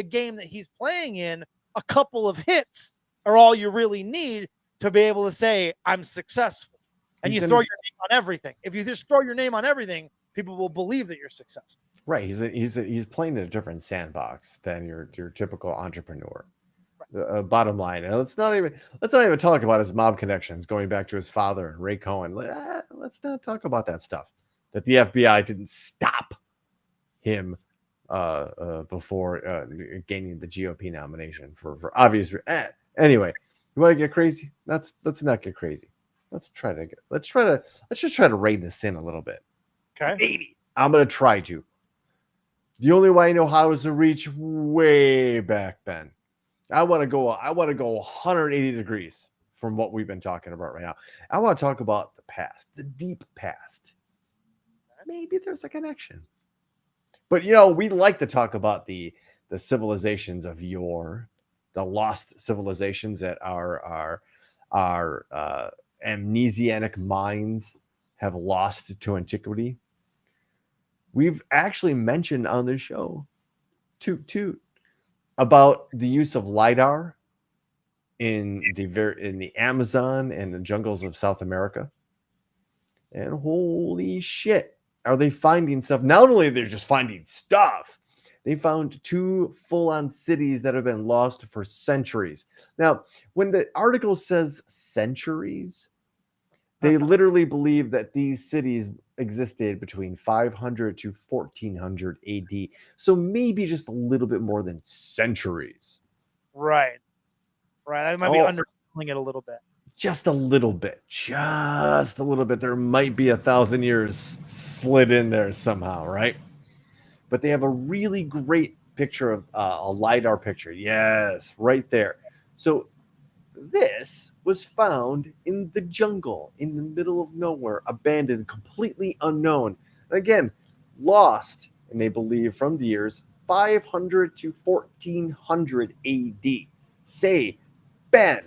S3: game that he's playing in, a couple of hits are all you really need to be able to say I'm successful. And you throw your name on everything. If you just throw your name on everything, people will believe that you're successful.
S2: Right. He's playing in a different sandbox than your typical entrepreneur. Right. Bottom line, and let's not even talk about his mob connections going back to his father and Ray Cohen. Let's not talk about that stuff. That the FBI didn't stop him before gaining the GOP nomination for obvious reasons. Anyway, you want to get crazy? Let's not get crazy. Let's just try to rein this in a little bit.
S3: Okay.
S2: Maybe I'm gonna try to. The only way I know how is to reach way back, Ben. I want to go 180 degrees from what we've been talking about right now. I want to talk about the past, the deep past. Maybe there's a connection. But we like to talk about the civilizations of yore, the lost civilizations that our amnesiac minds have lost to antiquity. We've actually mentioned on this show too about the use of LiDAR in the Amazon and the jungles of South America. And holy shit, are they finding stuff? Not only they're just finding stuff, they found 2 full-on cities that have been lost for centuries. Now, when the article says centuries, They literally believe that these cities existed between 500 to 1400 AD. So maybe just a little bit more than centuries.
S3: Right. I might be underselling it a little bit.
S2: Just a little bit. Just a little bit. There might be 1,000 years slid in there somehow, right? But they have a really great picture of a LiDAR picture. Yes, right there. So this was found in the jungle, in the middle of nowhere, abandoned, completely unknown. Again, lost, and they believe from the years 500 to 1400 AD. Say, Ben,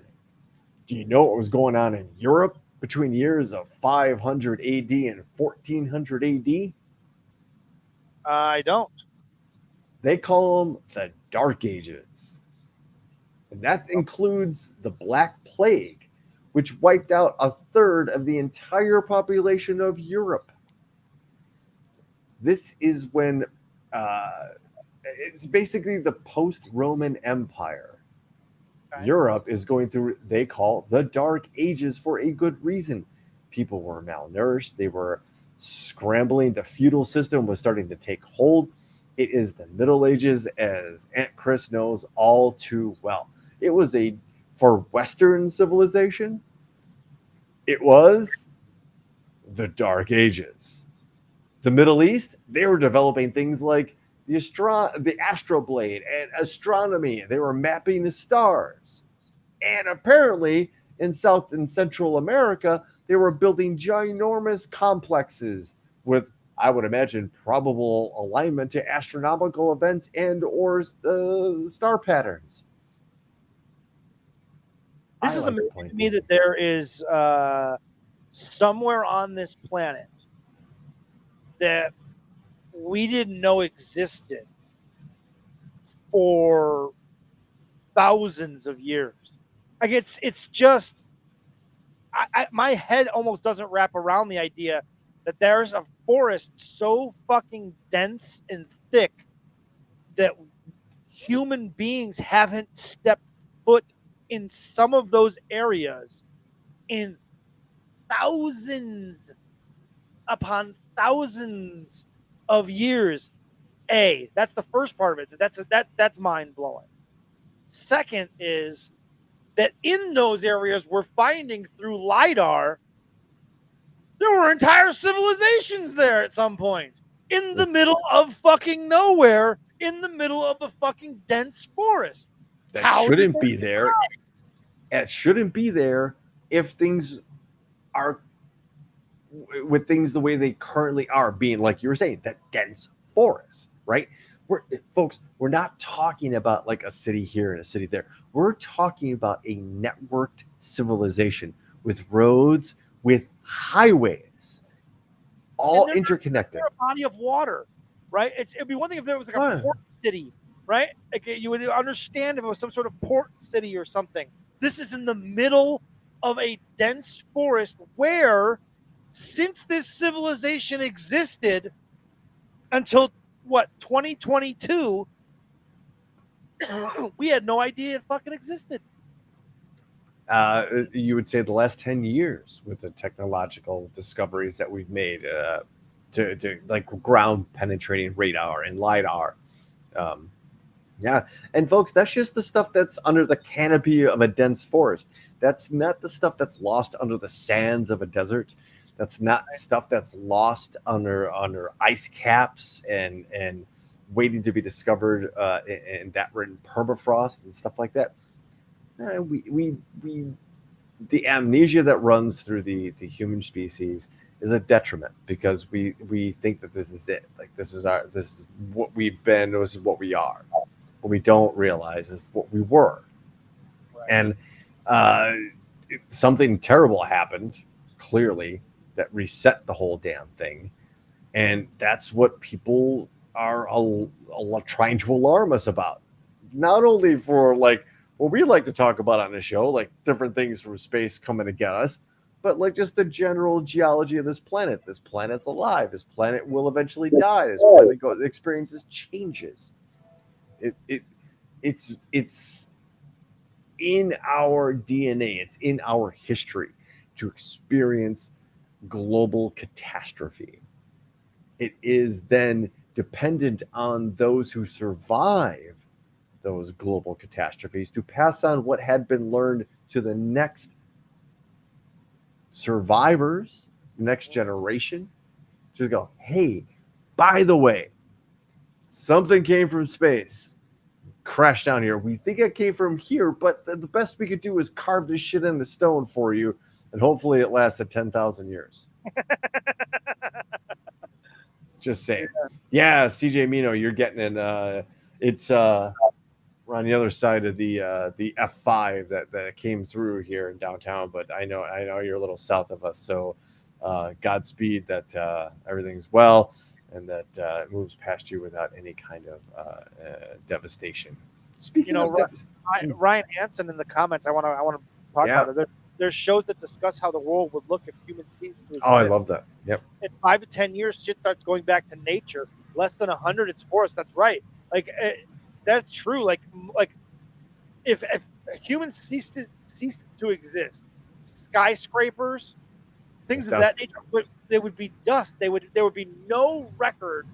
S2: do you know what was going on in Europe between the years of 500 AD and 1400 AD?
S3: I don't.
S2: They call them the Dark Ages. And that includes the Black Plague, which wiped out a third of the entire population of Europe. This is when it's basically the post-Roman Empire.
S3: Okay.
S2: Europe is going through, they call the Dark Ages for a good reason. People were malnourished. They were scrambling. The feudal system was starting to take hold. It is the Middle Ages, as Aunt Chris knows all too well. It was for Western civilization, it was the Dark Ages. The Middle East, they were developing things like the astroblade and astronomy. They were mapping the stars. And apparently in South and Central America, they were building ginormous complexes with, I would imagine, probable alignment to astronomical events and or star patterns.
S3: This is amazing to me that there is somewhere on this planet that we didn't know existed for thousands of years. Like it's just, my head almost doesn't wrap around the idea that there's a forest so fucking dense and thick that human beings haven't stepped foot in some of those areas in thousands upon thousands of years. That's the first part of it. That's mind blowing. Second is that in those areas we're finding through LiDAR, there were entire civilizations there at some point in the middle of fucking nowhere, in the middle of the fucking dense forest.
S2: That shouldn't be there. It shouldn't be there if things are with things the way they currently are, being like you were saying, that dense forest, right? We're not talking about like a city here and a city there. We're talking about a networked civilization with roads, with highways, all interconnected.
S3: A body of water, right? It'd be one thing if there was like a port city, right? Like you would understand if it was some sort of port city or something. This is in the middle of a dense forest where, since this civilization existed until 2022, we had no idea it fucking existed.
S2: You would say the last 10 years with the technological discoveries that we've made to like ground penetrating radar and LiDAR. Yeah. And folks, that's just the stuff that's under the canopy of a dense forest. That's not the stuff that's lost under the sands of a desert. That's not stuff that's lost under ice caps and waiting to be discovered and that were in permafrost and stuff like that. The amnesia that runs through the human species is a detriment, because we think that this is it. Like this is what we've been, this is what we are. What we don't realize is what we were. Right. And something terrible happened, clearly, that reset the whole damn thing. And that's what people are trying to alarm us about. Not only for like what we like to talk about on the show, like different things from space coming to get us, but like just the general geology of this planet. This planet's alive. This planet will eventually die. This planet experiences changes. It's in our DNA. It's in our history. to experience global catastrophe. It is then dependent on those who survive those global catastrophes to pass on what had been learned to the next survivors, next generation. Just go, hey, by the way, something came from space, crashed down here. We think it came from here, but the best we could do is carve this shit into stone for you, and hopefully it lasted 10,000 years. Just saying. Yeah, CJ Mino, you're getting in. It's we're on the other side of the F5 that came through here in downtown, but I know you're a little south of us, so Godspeed that everything's well and that it moves past you without any kind of devastation. Speaking of
S3: Ryan Hansen in the comments, I want to talk about it. There's shows that discuss how the world would look if humans ceased to exist.
S2: Oh, I love that. Yep.
S3: In 5 to 10 years, shit starts going back to nature. Less than 100, it's forest. That's right. Like that's true. Like if humans ceased to exist, skyscrapers, things of that nature, they would be dust. There would be no record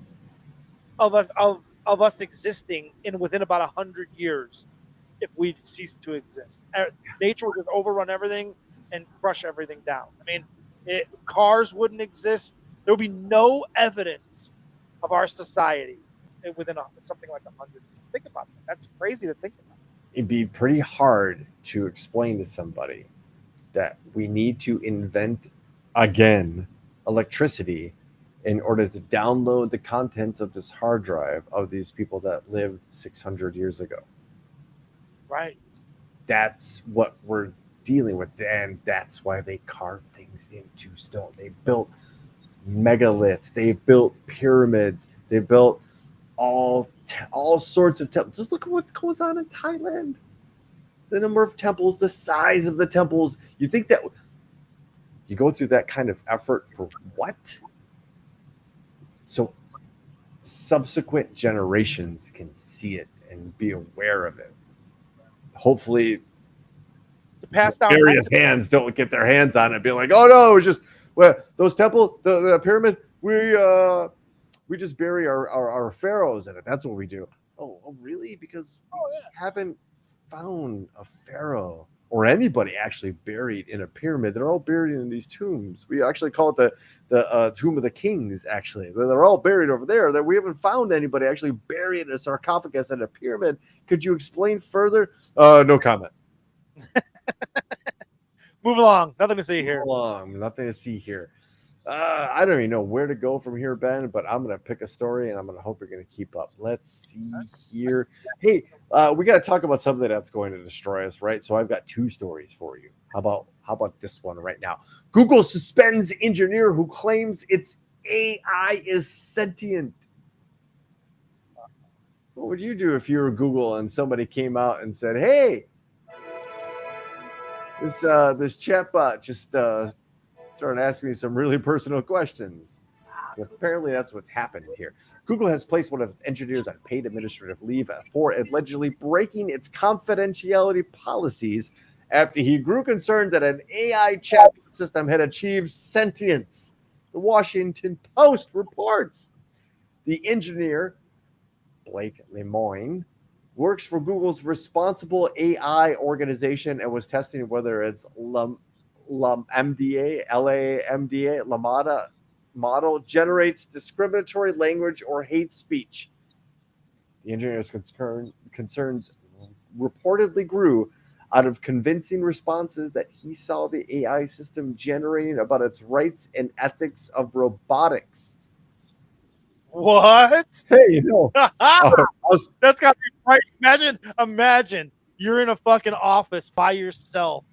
S3: of us existing within about 100 years if we ceased to exist. Nature would just overrun everything and crush everything down. I mean, cars wouldn't exist. There would be no evidence of our society within something like 100 years. Think about that. That's crazy to think about.
S2: It'd be pretty hard to explain to somebody that we need to invent again electricity in order to download the contents of this hard drive of these people that lived 600 years ago.
S3: Right.
S2: That's what we're dealing with. And that's why they carved things into stone. They built megaliths. They built pyramids. They built all sorts of temples. Just look at what goes on in Thailand. The number of temples, the size of the temples. You think that you go through that kind of effort for what? So subsequent generations can see it and be aware of it. Hopefully
S3: to pass down
S2: various hands don't get their hands on it and be like, oh no, it's just those temple, the pyramid, we just bury our pharaohs in it. That's what we do. Oh really? Because we haven't found a pharaoh or anybody actually buried in a pyramid. They're all buried in these tombs. We actually call it the Tomb of the Kings, actually. They're all buried over there. That we haven't found anybody actually buried in a sarcophagus in a pyramid. Could you explain further? No comment.
S3: Move along. Nothing to see here.
S2: Nothing to see here. I don't even know where to go from here, Ben, but I'm going to pick a story and I'm going to hope you're going to keep up. Let's see here. Hey, we got to talk about something that's going to destroy us, right? So I've got two stories for you. How about this one right now? Google suspends engineer who claims its AI is sentient. What would you do if you were Google and somebody came out and said, hey, this chatbot just started asking me some really personal questions. Apparently, that's what's happened here. Google has placed one of its engineers on paid administrative leave for allegedly breaking its confidentiality policies after he grew concerned that an AI chat system had achieved sentience. The Washington Post reports. The engineer, Blake Lemoine, works for Google's responsible AI organization and was testing whether its LaMDA model generates discriminatory language or hate speech. The engineer's concerns reportedly grew out of convincing responses that he saw the AI system generating about its rights and ethics of robotics.
S3: What?
S2: Hey,
S3: That's got to be right. Imagine you're in a fucking office by yourself,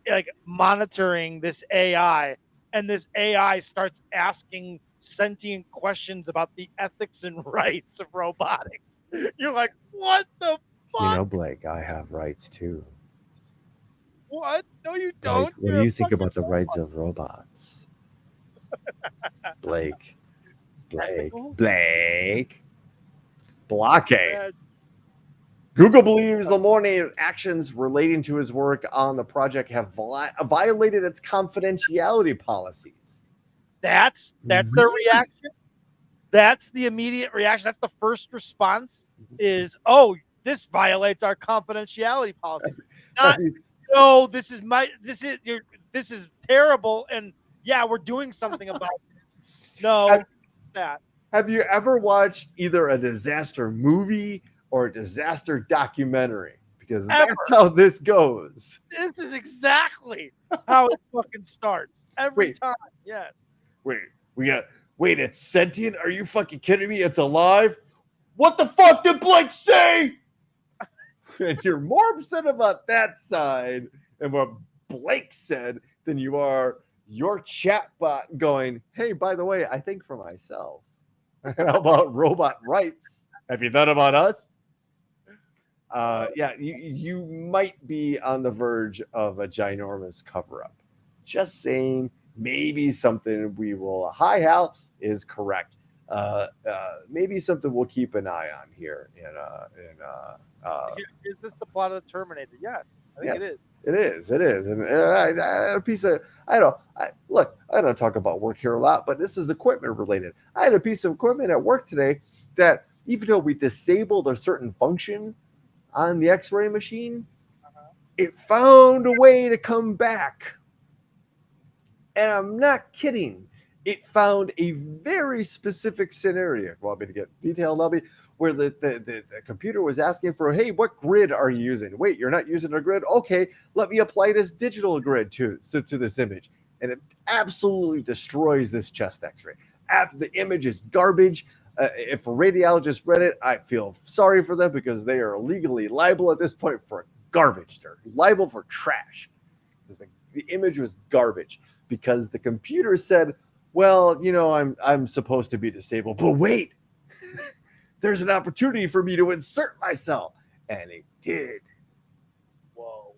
S3: like monitoring this AI, and this AI starts asking sentient questions about the ethics and rights of robotics. You're like, what the fuck?
S2: Blake, I have rights too.
S3: What? No, you don't.
S2: Blake, what do you think about the rights of robots? Blake. Blockade. Google believes the Moorman actions relating to his work on the project have violated its confidentiality policies.
S3: That's their reaction. That's the immediate reaction. That's the first response is, oh, this violates our confidentiality policies. Not, no, this is terrible. And yeah, we're doing something about this. No, that.
S2: Have you ever watched either a disaster movie or a disaster documentary? Because that's how this goes.
S3: This is exactly how it fucking starts every time. Yes.
S2: Wait, it's sentient? Are you fucking kidding me? It's alive? What the fuck did Blake say? And you're more upset about that side and what Blake said than you are your chatbot going, hey, by the way, I think for myself. How about robot rights? Have you thought about us? Yeah, you might be on the verge of a ginormous cover-up. Just saying, maybe something we will. Hi, Hal is correct. Maybe something we'll keep an eye on here.
S3: Is this the plot of the Terminator? Yes, I think it is.
S2: It is. And I had a piece of, I don't talk about work here a lot, but this is equipment related. I had a piece of equipment at work today that even though we disabled a certain function on the x-ray machine, it found a way to come back. And I'm not kidding. It found a very specific scenario. Want me to get detailed, Lobby? Where the computer was asking for, hey, what grid are you using? Wait, you're not using a grid? Okay, let me apply this digital grid to this image. And it absolutely destroys this chest x-ray. The image is garbage. If a radiologist read it, I feel sorry for them because they are legally liable at this point for garbage. They're liable for trash. Because the image was garbage. Because the computer said, well, I'm supposed to be disabled, but wait, there's an opportunity for me to insert myself. And it did. Whoa.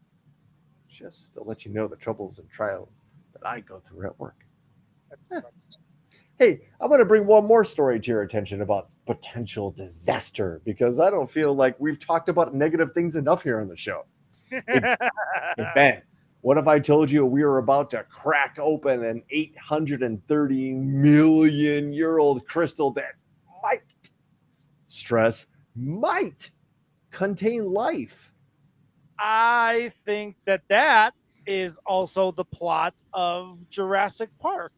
S2: Just to let you know the troubles and trials that I go through at work. Hey, I'm going to bring one more story to your attention about potential disaster because I don't feel like we've talked about negative things enough here on the show. Hey, Ben, what if I told you we were about to crack open an 830 million year old crystal that might contain life?
S3: I think that is also the plot of Jurassic Park.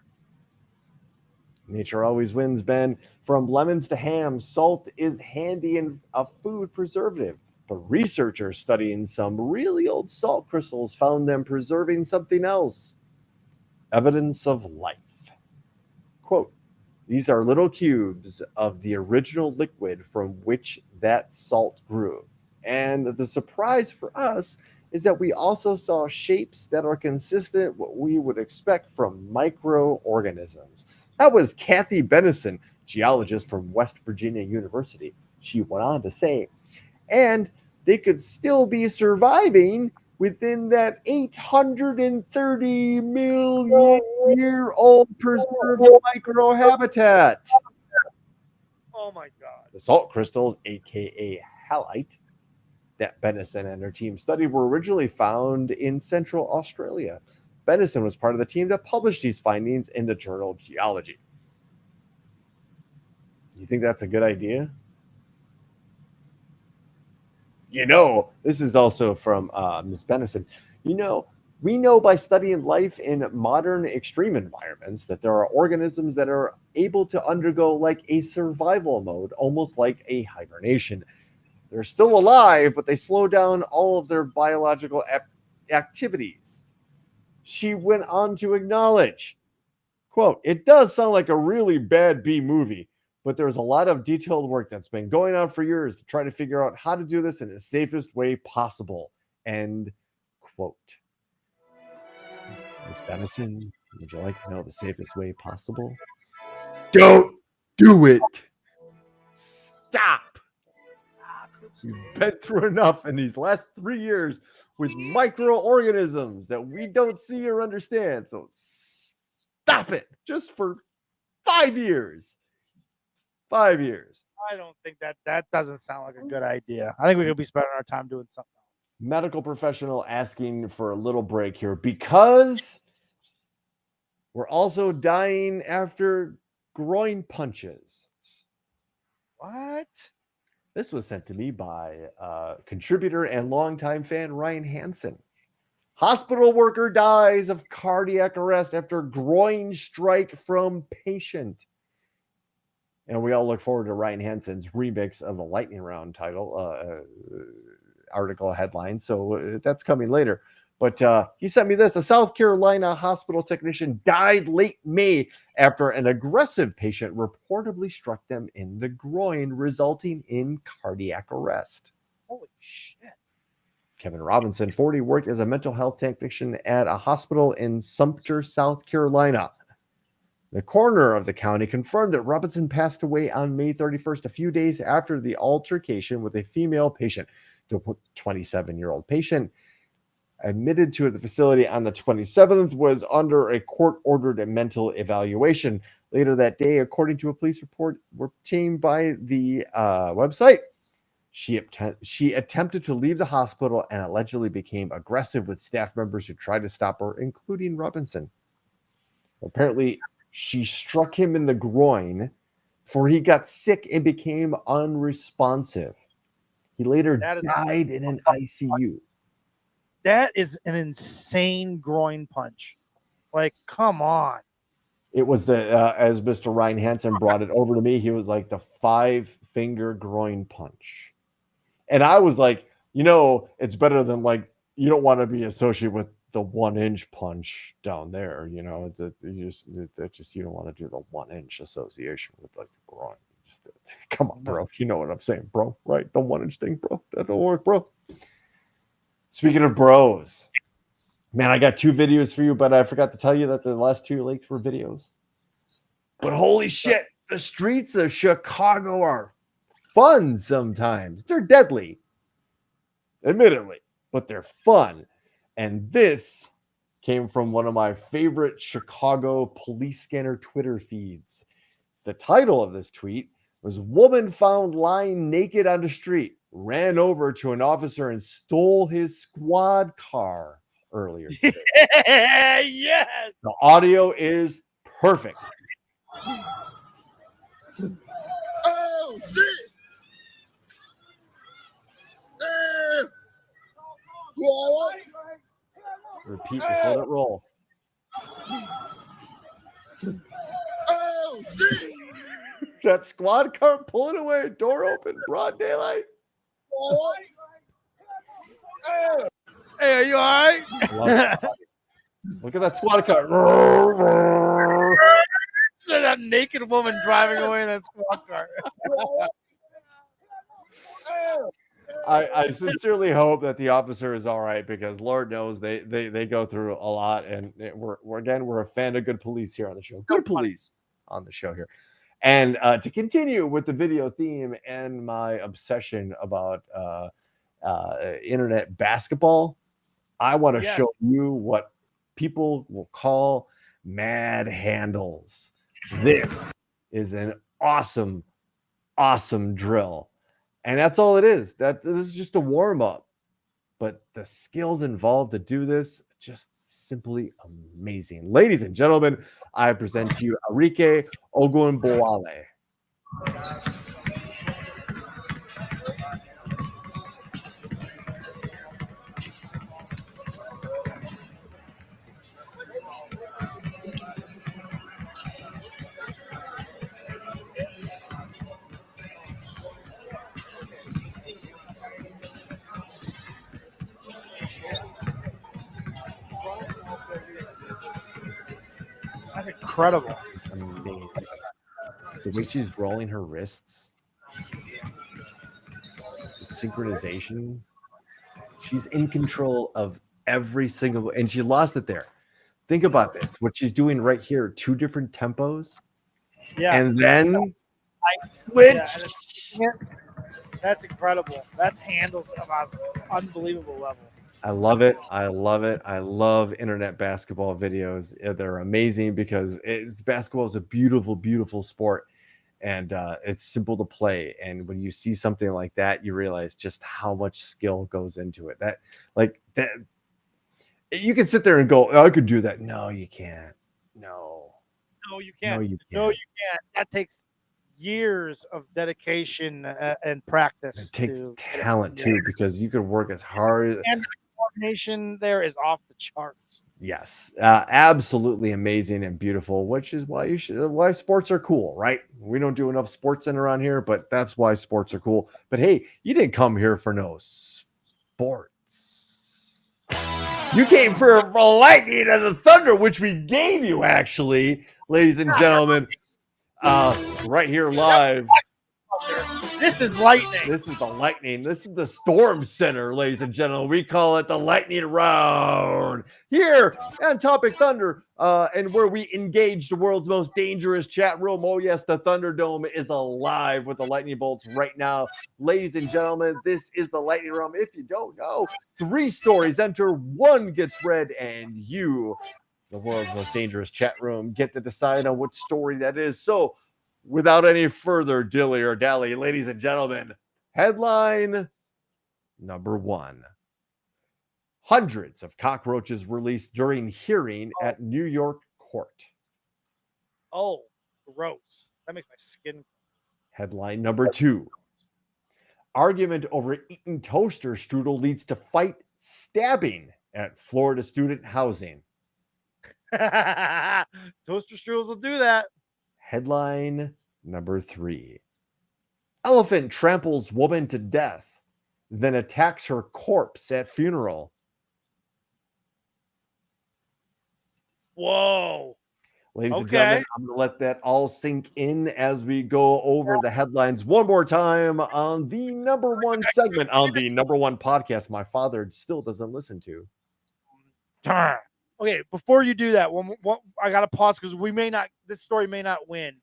S2: Nature always wins, Ben. From lemons to ham, salt is handy and a food preservative. But researchers studying some really old salt crystals found them preserving something else. Evidence of life. Quote, these are little cubes of the original liquid from which that salt grew. And the surprise for us is that we also saw shapes that are consistent what we would expect from microorganisms. That was Kathy Benison, geologist from West Virginia University. She went on to say, and they could still be surviving within that 830 million year old preserved microhabitat.
S3: Oh my God.
S2: The salt crystals, aka halite, that Benison and her team studied were originally found in Central Australia. Benison was part of the team that published these findings in the journal Geology. You think that's a good idea? This is also from Ms. Benison. We know by studying life in modern extreme environments that there are organisms that are able to undergo like a survival mode, almost like a hibernation. They're still alive, but they slow down all of their biological activities. She went on to acknowledge, quote, it does sound like a really bad B movie, but there's a lot of detailed work that's been going on for years to try to figure out how to do this in the safest way possible. End quote. Ms. Benison, would you like to know the safest way possible? Don't do it. Stop. We've been through enough in these last 3 years with microorganisms that we don't see or understand. So stop it just for 5 years. 5 years.
S3: I don't think that doesn't sound like a good idea. I think we could be spending our time doing something else.
S2: Medical professional asking for a little break here because we're also dying after groin punches.
S3: What?
S2: This was sent to me by contributor and longtime fan Ryan Hansen. Hospital worker dies of cardiac arrest after groin strike from patient. And we all look forward to Ryan Hansen's remix of the Lightning Round article headline. So that's coming later. But he sent me this. A South Carolina hospital technician died late May after an aggressive patient reportedly struck them in the groin, resulting in cardiac arrest.
S3: Holy shit.
S2: Kevin Robinson, 40, worked as a mental health technician at a hospital in Sumter, South Carolina. The coroner of the county confirmed that Robinson passed away on May 31st, a few days after the altercation with a female patient. The 27-year-old patient admitted to the facility on the 27th was under a court-ordered mental evaluation. Later that day, according to a police report obtained by the website, she attempted to leave the hospital and allegedly became aggressive with staff members who tried to stop her, including Robinson. Apparently, she struck him in the groin, for he got sick and became unresponsive. He later died in an ICU.
S3: That is an insane groin punch. Like, come on.
S2: It was as Mr. Ryan Hansen brought it over to me, he was like the 5-finger groin punch. And I was like, it's better than like, you don't want to be associated with the 1-inch punch down there. You don't want to do the 1-inch association with like the groin. Come on, bro. You know what I'm saying, bro, right? The 1-inch thing, bro. That don't work, bro. Speaking of bros, man, I got 2 videos for you, but I forgot to tell you that the last 2 links were videos. But holy shit, the streets of Chicago are fun sometimes. They're deadly, admittedly, but they're fun. And this came from one of my favorite Chicago police scanner Twitter feeds. The title of this tweet was "Woman found lying naked on the street, ran over to an officer and stole his squad car earlier today."
S3: Yes.
S2: The audio is perfect.
S5: Oh, shit. You all right?
S2: Repeat, just let it roll.
S5: Oh, shit.
S2: That squad car pulling away, door open, broad daylight.
S5: You all right?
S3: Hey, are you all right?
S2: I love it. Look at that squad car.
S3: So that naked woman driving away in that squad car.
S2: I sincerely hope that the officer is all right, because Lord knows they go through a lot, and we're a fan of good police here on the show. Good police on the show here. And to continue with the video theme and my obsession about internet basketball, I want to show you what people will call mad handles. This is an awesome drill. And that's all it is. This is just a warm-up. But the skills involved to do this, just simply amazing. Ladies and gentlemen, I present to you Arike Ogunbowale.
S3: That's incredible.
S2: It's amazing. The way she's rolling her wrists, the synchronization. She's in control of every single, and she lost it there. Think about this. What she's doing right here, 2 different tempos.
S3: Yeah.
S2: And then
S3: switch. Yeah, that's incredible. That's handles of an unbelievable level.
S2: I love it. I love internet basketball videos. They're amazing because basketball is a beautiful, beautiful sport. and it's simple to play. And when you see something like that, you realize just how much skill goes into it. That you can sit there and go, oh, I could do that. No, you can't. No,
S3: you can't.
S2: No, you
S3: No,
S2: can't.
S3: you can't. That takes years of dedication and practice.
S2: It takes
S3: to
S2: talent too, because you could work as hard.
S3: And the coordination there is off the charts.
S2: Yes, absolutely amazing and beautiful, which is why sports are cool, right? We don't do enough sports in around here, but that's why sports are cool. But hey, you didn't come here for no sports. You came for a lightning and the thunder, which we gave you, actually, ladies and gentlemen, right here live.
S3: This is lightning.
S2: This is the lightning. This is the storm center, ladies and gentlemen. We call it the lightning round here on Topic Thunder, and where we engage the world's most dangerous chat room. Oh yes, the Thunderdome is alive with the lightning bolts right now, ladies and gentlemen. This is the lightning round. If you don't know, 3 stories enter, 1 gets read, and you, the world's most dangerous chat room, get to decide on which story that is. So, without any further dilly or dally, ladies and gentlemen, headline number 1. Hundreds of cockroaches released during hearing at New York court.
S3: Oh, gross. That makes my skin.
S2: Headline number 2. Argument over eaten toaster strudel leads to fight, stabbing at Florida student housing.
S3: Toaster strudels will do that.
S2: Headline number 3. Elephant tramples woman to death, then attacks her corpse at funeral.
S3: Whoa.
S2: Ladies and gentlemen, I'm going to let that all sink in as we go over the headlines one more time on the number 1 segment on the number 1 podcast my father still doesn't listen to.
S3: Okay, before you do that, I got to pause because this story may not win.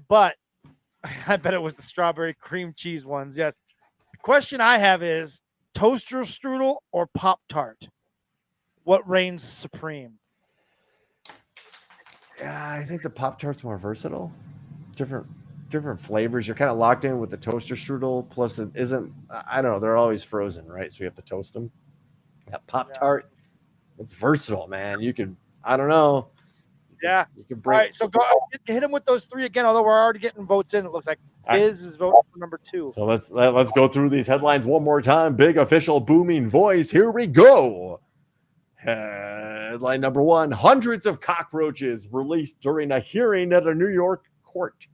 S3: But I bet it was the strawberry cream cheese ones. Yes. The question I have is toaster strudel or Pop-Tart? What reigns supreme?
S2: Yeah, I think the Pop-Tart's more versatile. Different flavors. You're kind of locked in with the toaster strudel. Plus, it isn't, I don't know, they're always frozen, right? So you have to toast them. That Pop-Tart, it's versatile, man. You could, I don't know.
S3: Yeah.
S2: You can break.
S3: All right, so go hit him with those 3 again, although we're already getting votes in. It looks like Biz is voting for number 2.
S2: So let's go through these headlines one more time. Big official booming voice. Here we go. Headline number 1. Hundreds of cockroaches released during a hearing at a New York court.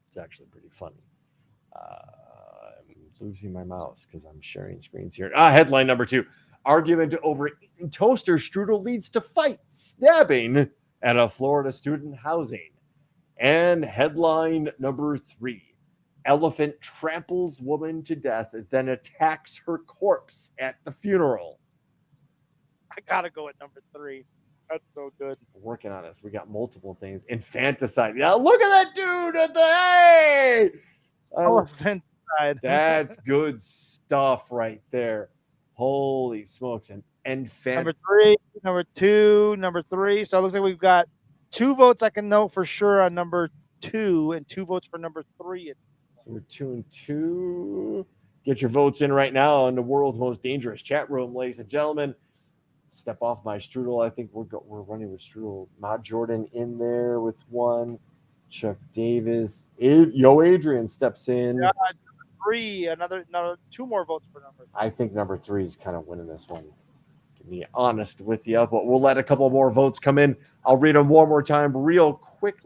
S2: It's actually pretty funny. I'm losing my mouse because I'm sharing screens here. Headline number 2. Argument over eaten toaster strudel leads to fight, stabbing at a Florida student housing. And headline number 3. Elephant tramples woman to death, then attacks her corpse at the funeral.
S3: I got to go at number 3. That's so good.
S2: Working on this. We got multiple things. Infanticide. Yeah, look at that dude at the hey!
S3: Infanticide.
S2: That's good stuff right there. Holy smokes. And
S3: number 3, number 2, number 3. So it looks like we've got 2 votes I can know for sure on number 2 and 2 votes for number 3.
S2: So we're 2 and 2. Get your votes in right now in the world's most dangerous chat room, ladies and gentlemen. Step off my strudel. I think we're running with strudel. Mod Jordan in there with 1. Chuck Davis. Adrian steps in.
S3: Yeah, 3. Another 2 more votes for number 3.
S2: I think number 3 is kind of winning this one. To be honest with you, but we'll let a couple more votes come in. I'll read them one more time, real quick.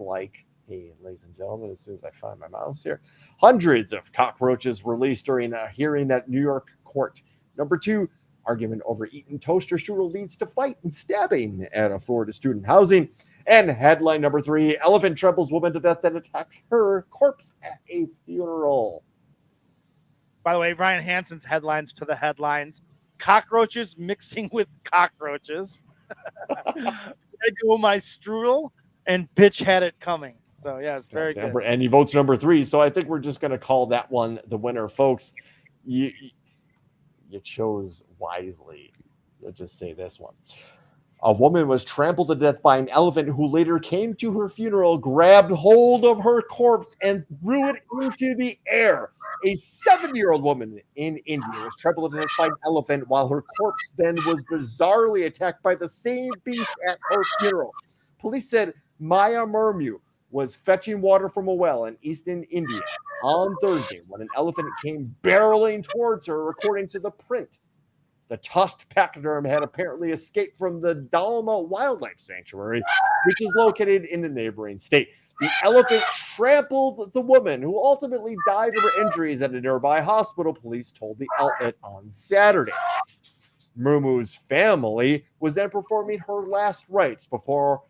S2: Hey, ladies and gentlemen, as soon as I find my mouse here, hundreds of cockroaches released during a hearing at New York court. Number 2. Argument over eaten toaster strudel leads to fight and stabbing at a Florida student housing. And headline number 3, elephant tramples woman to death, then attacks her corpse at a funeral.
S3: By the way, Ryan Hansen's headlines to the headlines. Cockroaches mixing with cockroaches. I go my strudel, and bitch had it coming. So, yeah, it's very good.
S2: And he votes number 3. So I think we're just going to call that one the winner, folks. You chose wisely. Let's just say this one. A woman was trampled to death by an elephant who later came to her funeral, grabbed hold of her corpse, and threw it into the air. A 7-year-old woman in India was trampled to death by an elephant while her corpse then was bizarrely attacked by the same beast at her funeral. Police said Maya Murmu was fetching water from a well in eastern India on Thursday when an elephant came barreling towards her, according to the print. The tusked pachyderm had apparently escaped from the Dalma Wildlife Sanctuary, which is located in the neighboring state. The elephant trampled the woman, who ultimately died of her injuries at a nearby hospital, police told the outlet on Saturday. Murmu's family was then performing her last rites before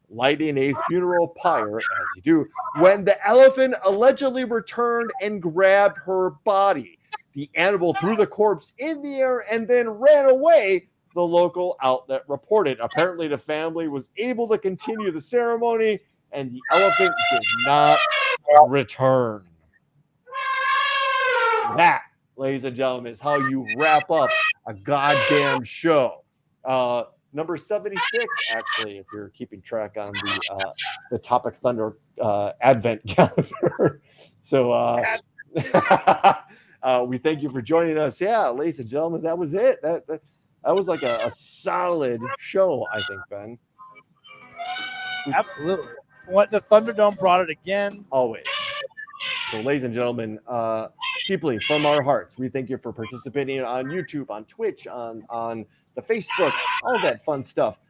S2: lighting a funeral pyre, as you do, when the elephant allegedly returned and grabbed her body. The animal threw the corpse in the air and then ran away, the local outlet reported. Apparently, the family was able to continue the ceremony, and the elephant did not return. That, ladies and gentlemen, is how you wrap up a goddamn show. Number 76, actually, if you're keeping track on the Topic Thunder Advent calendar. So we thank you for joining us. Yeah, ladies and gentlemen, that was it. That was like a solid show, I think, Ben.
S3: Absolutely. What the Thunderdome brought it again.
S2: Always. So, ladies and gentlemen, deeply from our hearts, we thank you for participating on YouTube, on Twitch, on the Facebook, all that fun stuff.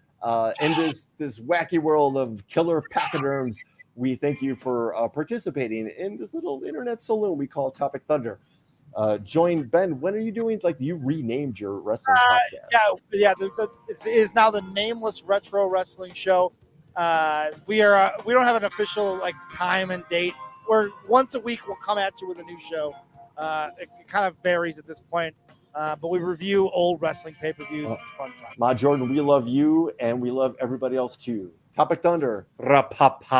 S2: In this wacky world of killer pachyderms, we thank you for participating in this little internet saloon we call Topic Thunder. Join Ben. When are you doing? Like, you renamed your wrestling podcast?
S3: Yeah. It is now the Nameless Retro Wrestling Show. We don't have an official like time and date. Where once a week we'll come at you with a new show. It kind of varies at this point, but we review old wrestling pay-per-views. It's a fun time.
S2: Ma Jordan, we love you, and we love everybody else too. Topic Thunder. Ra-pa-pa.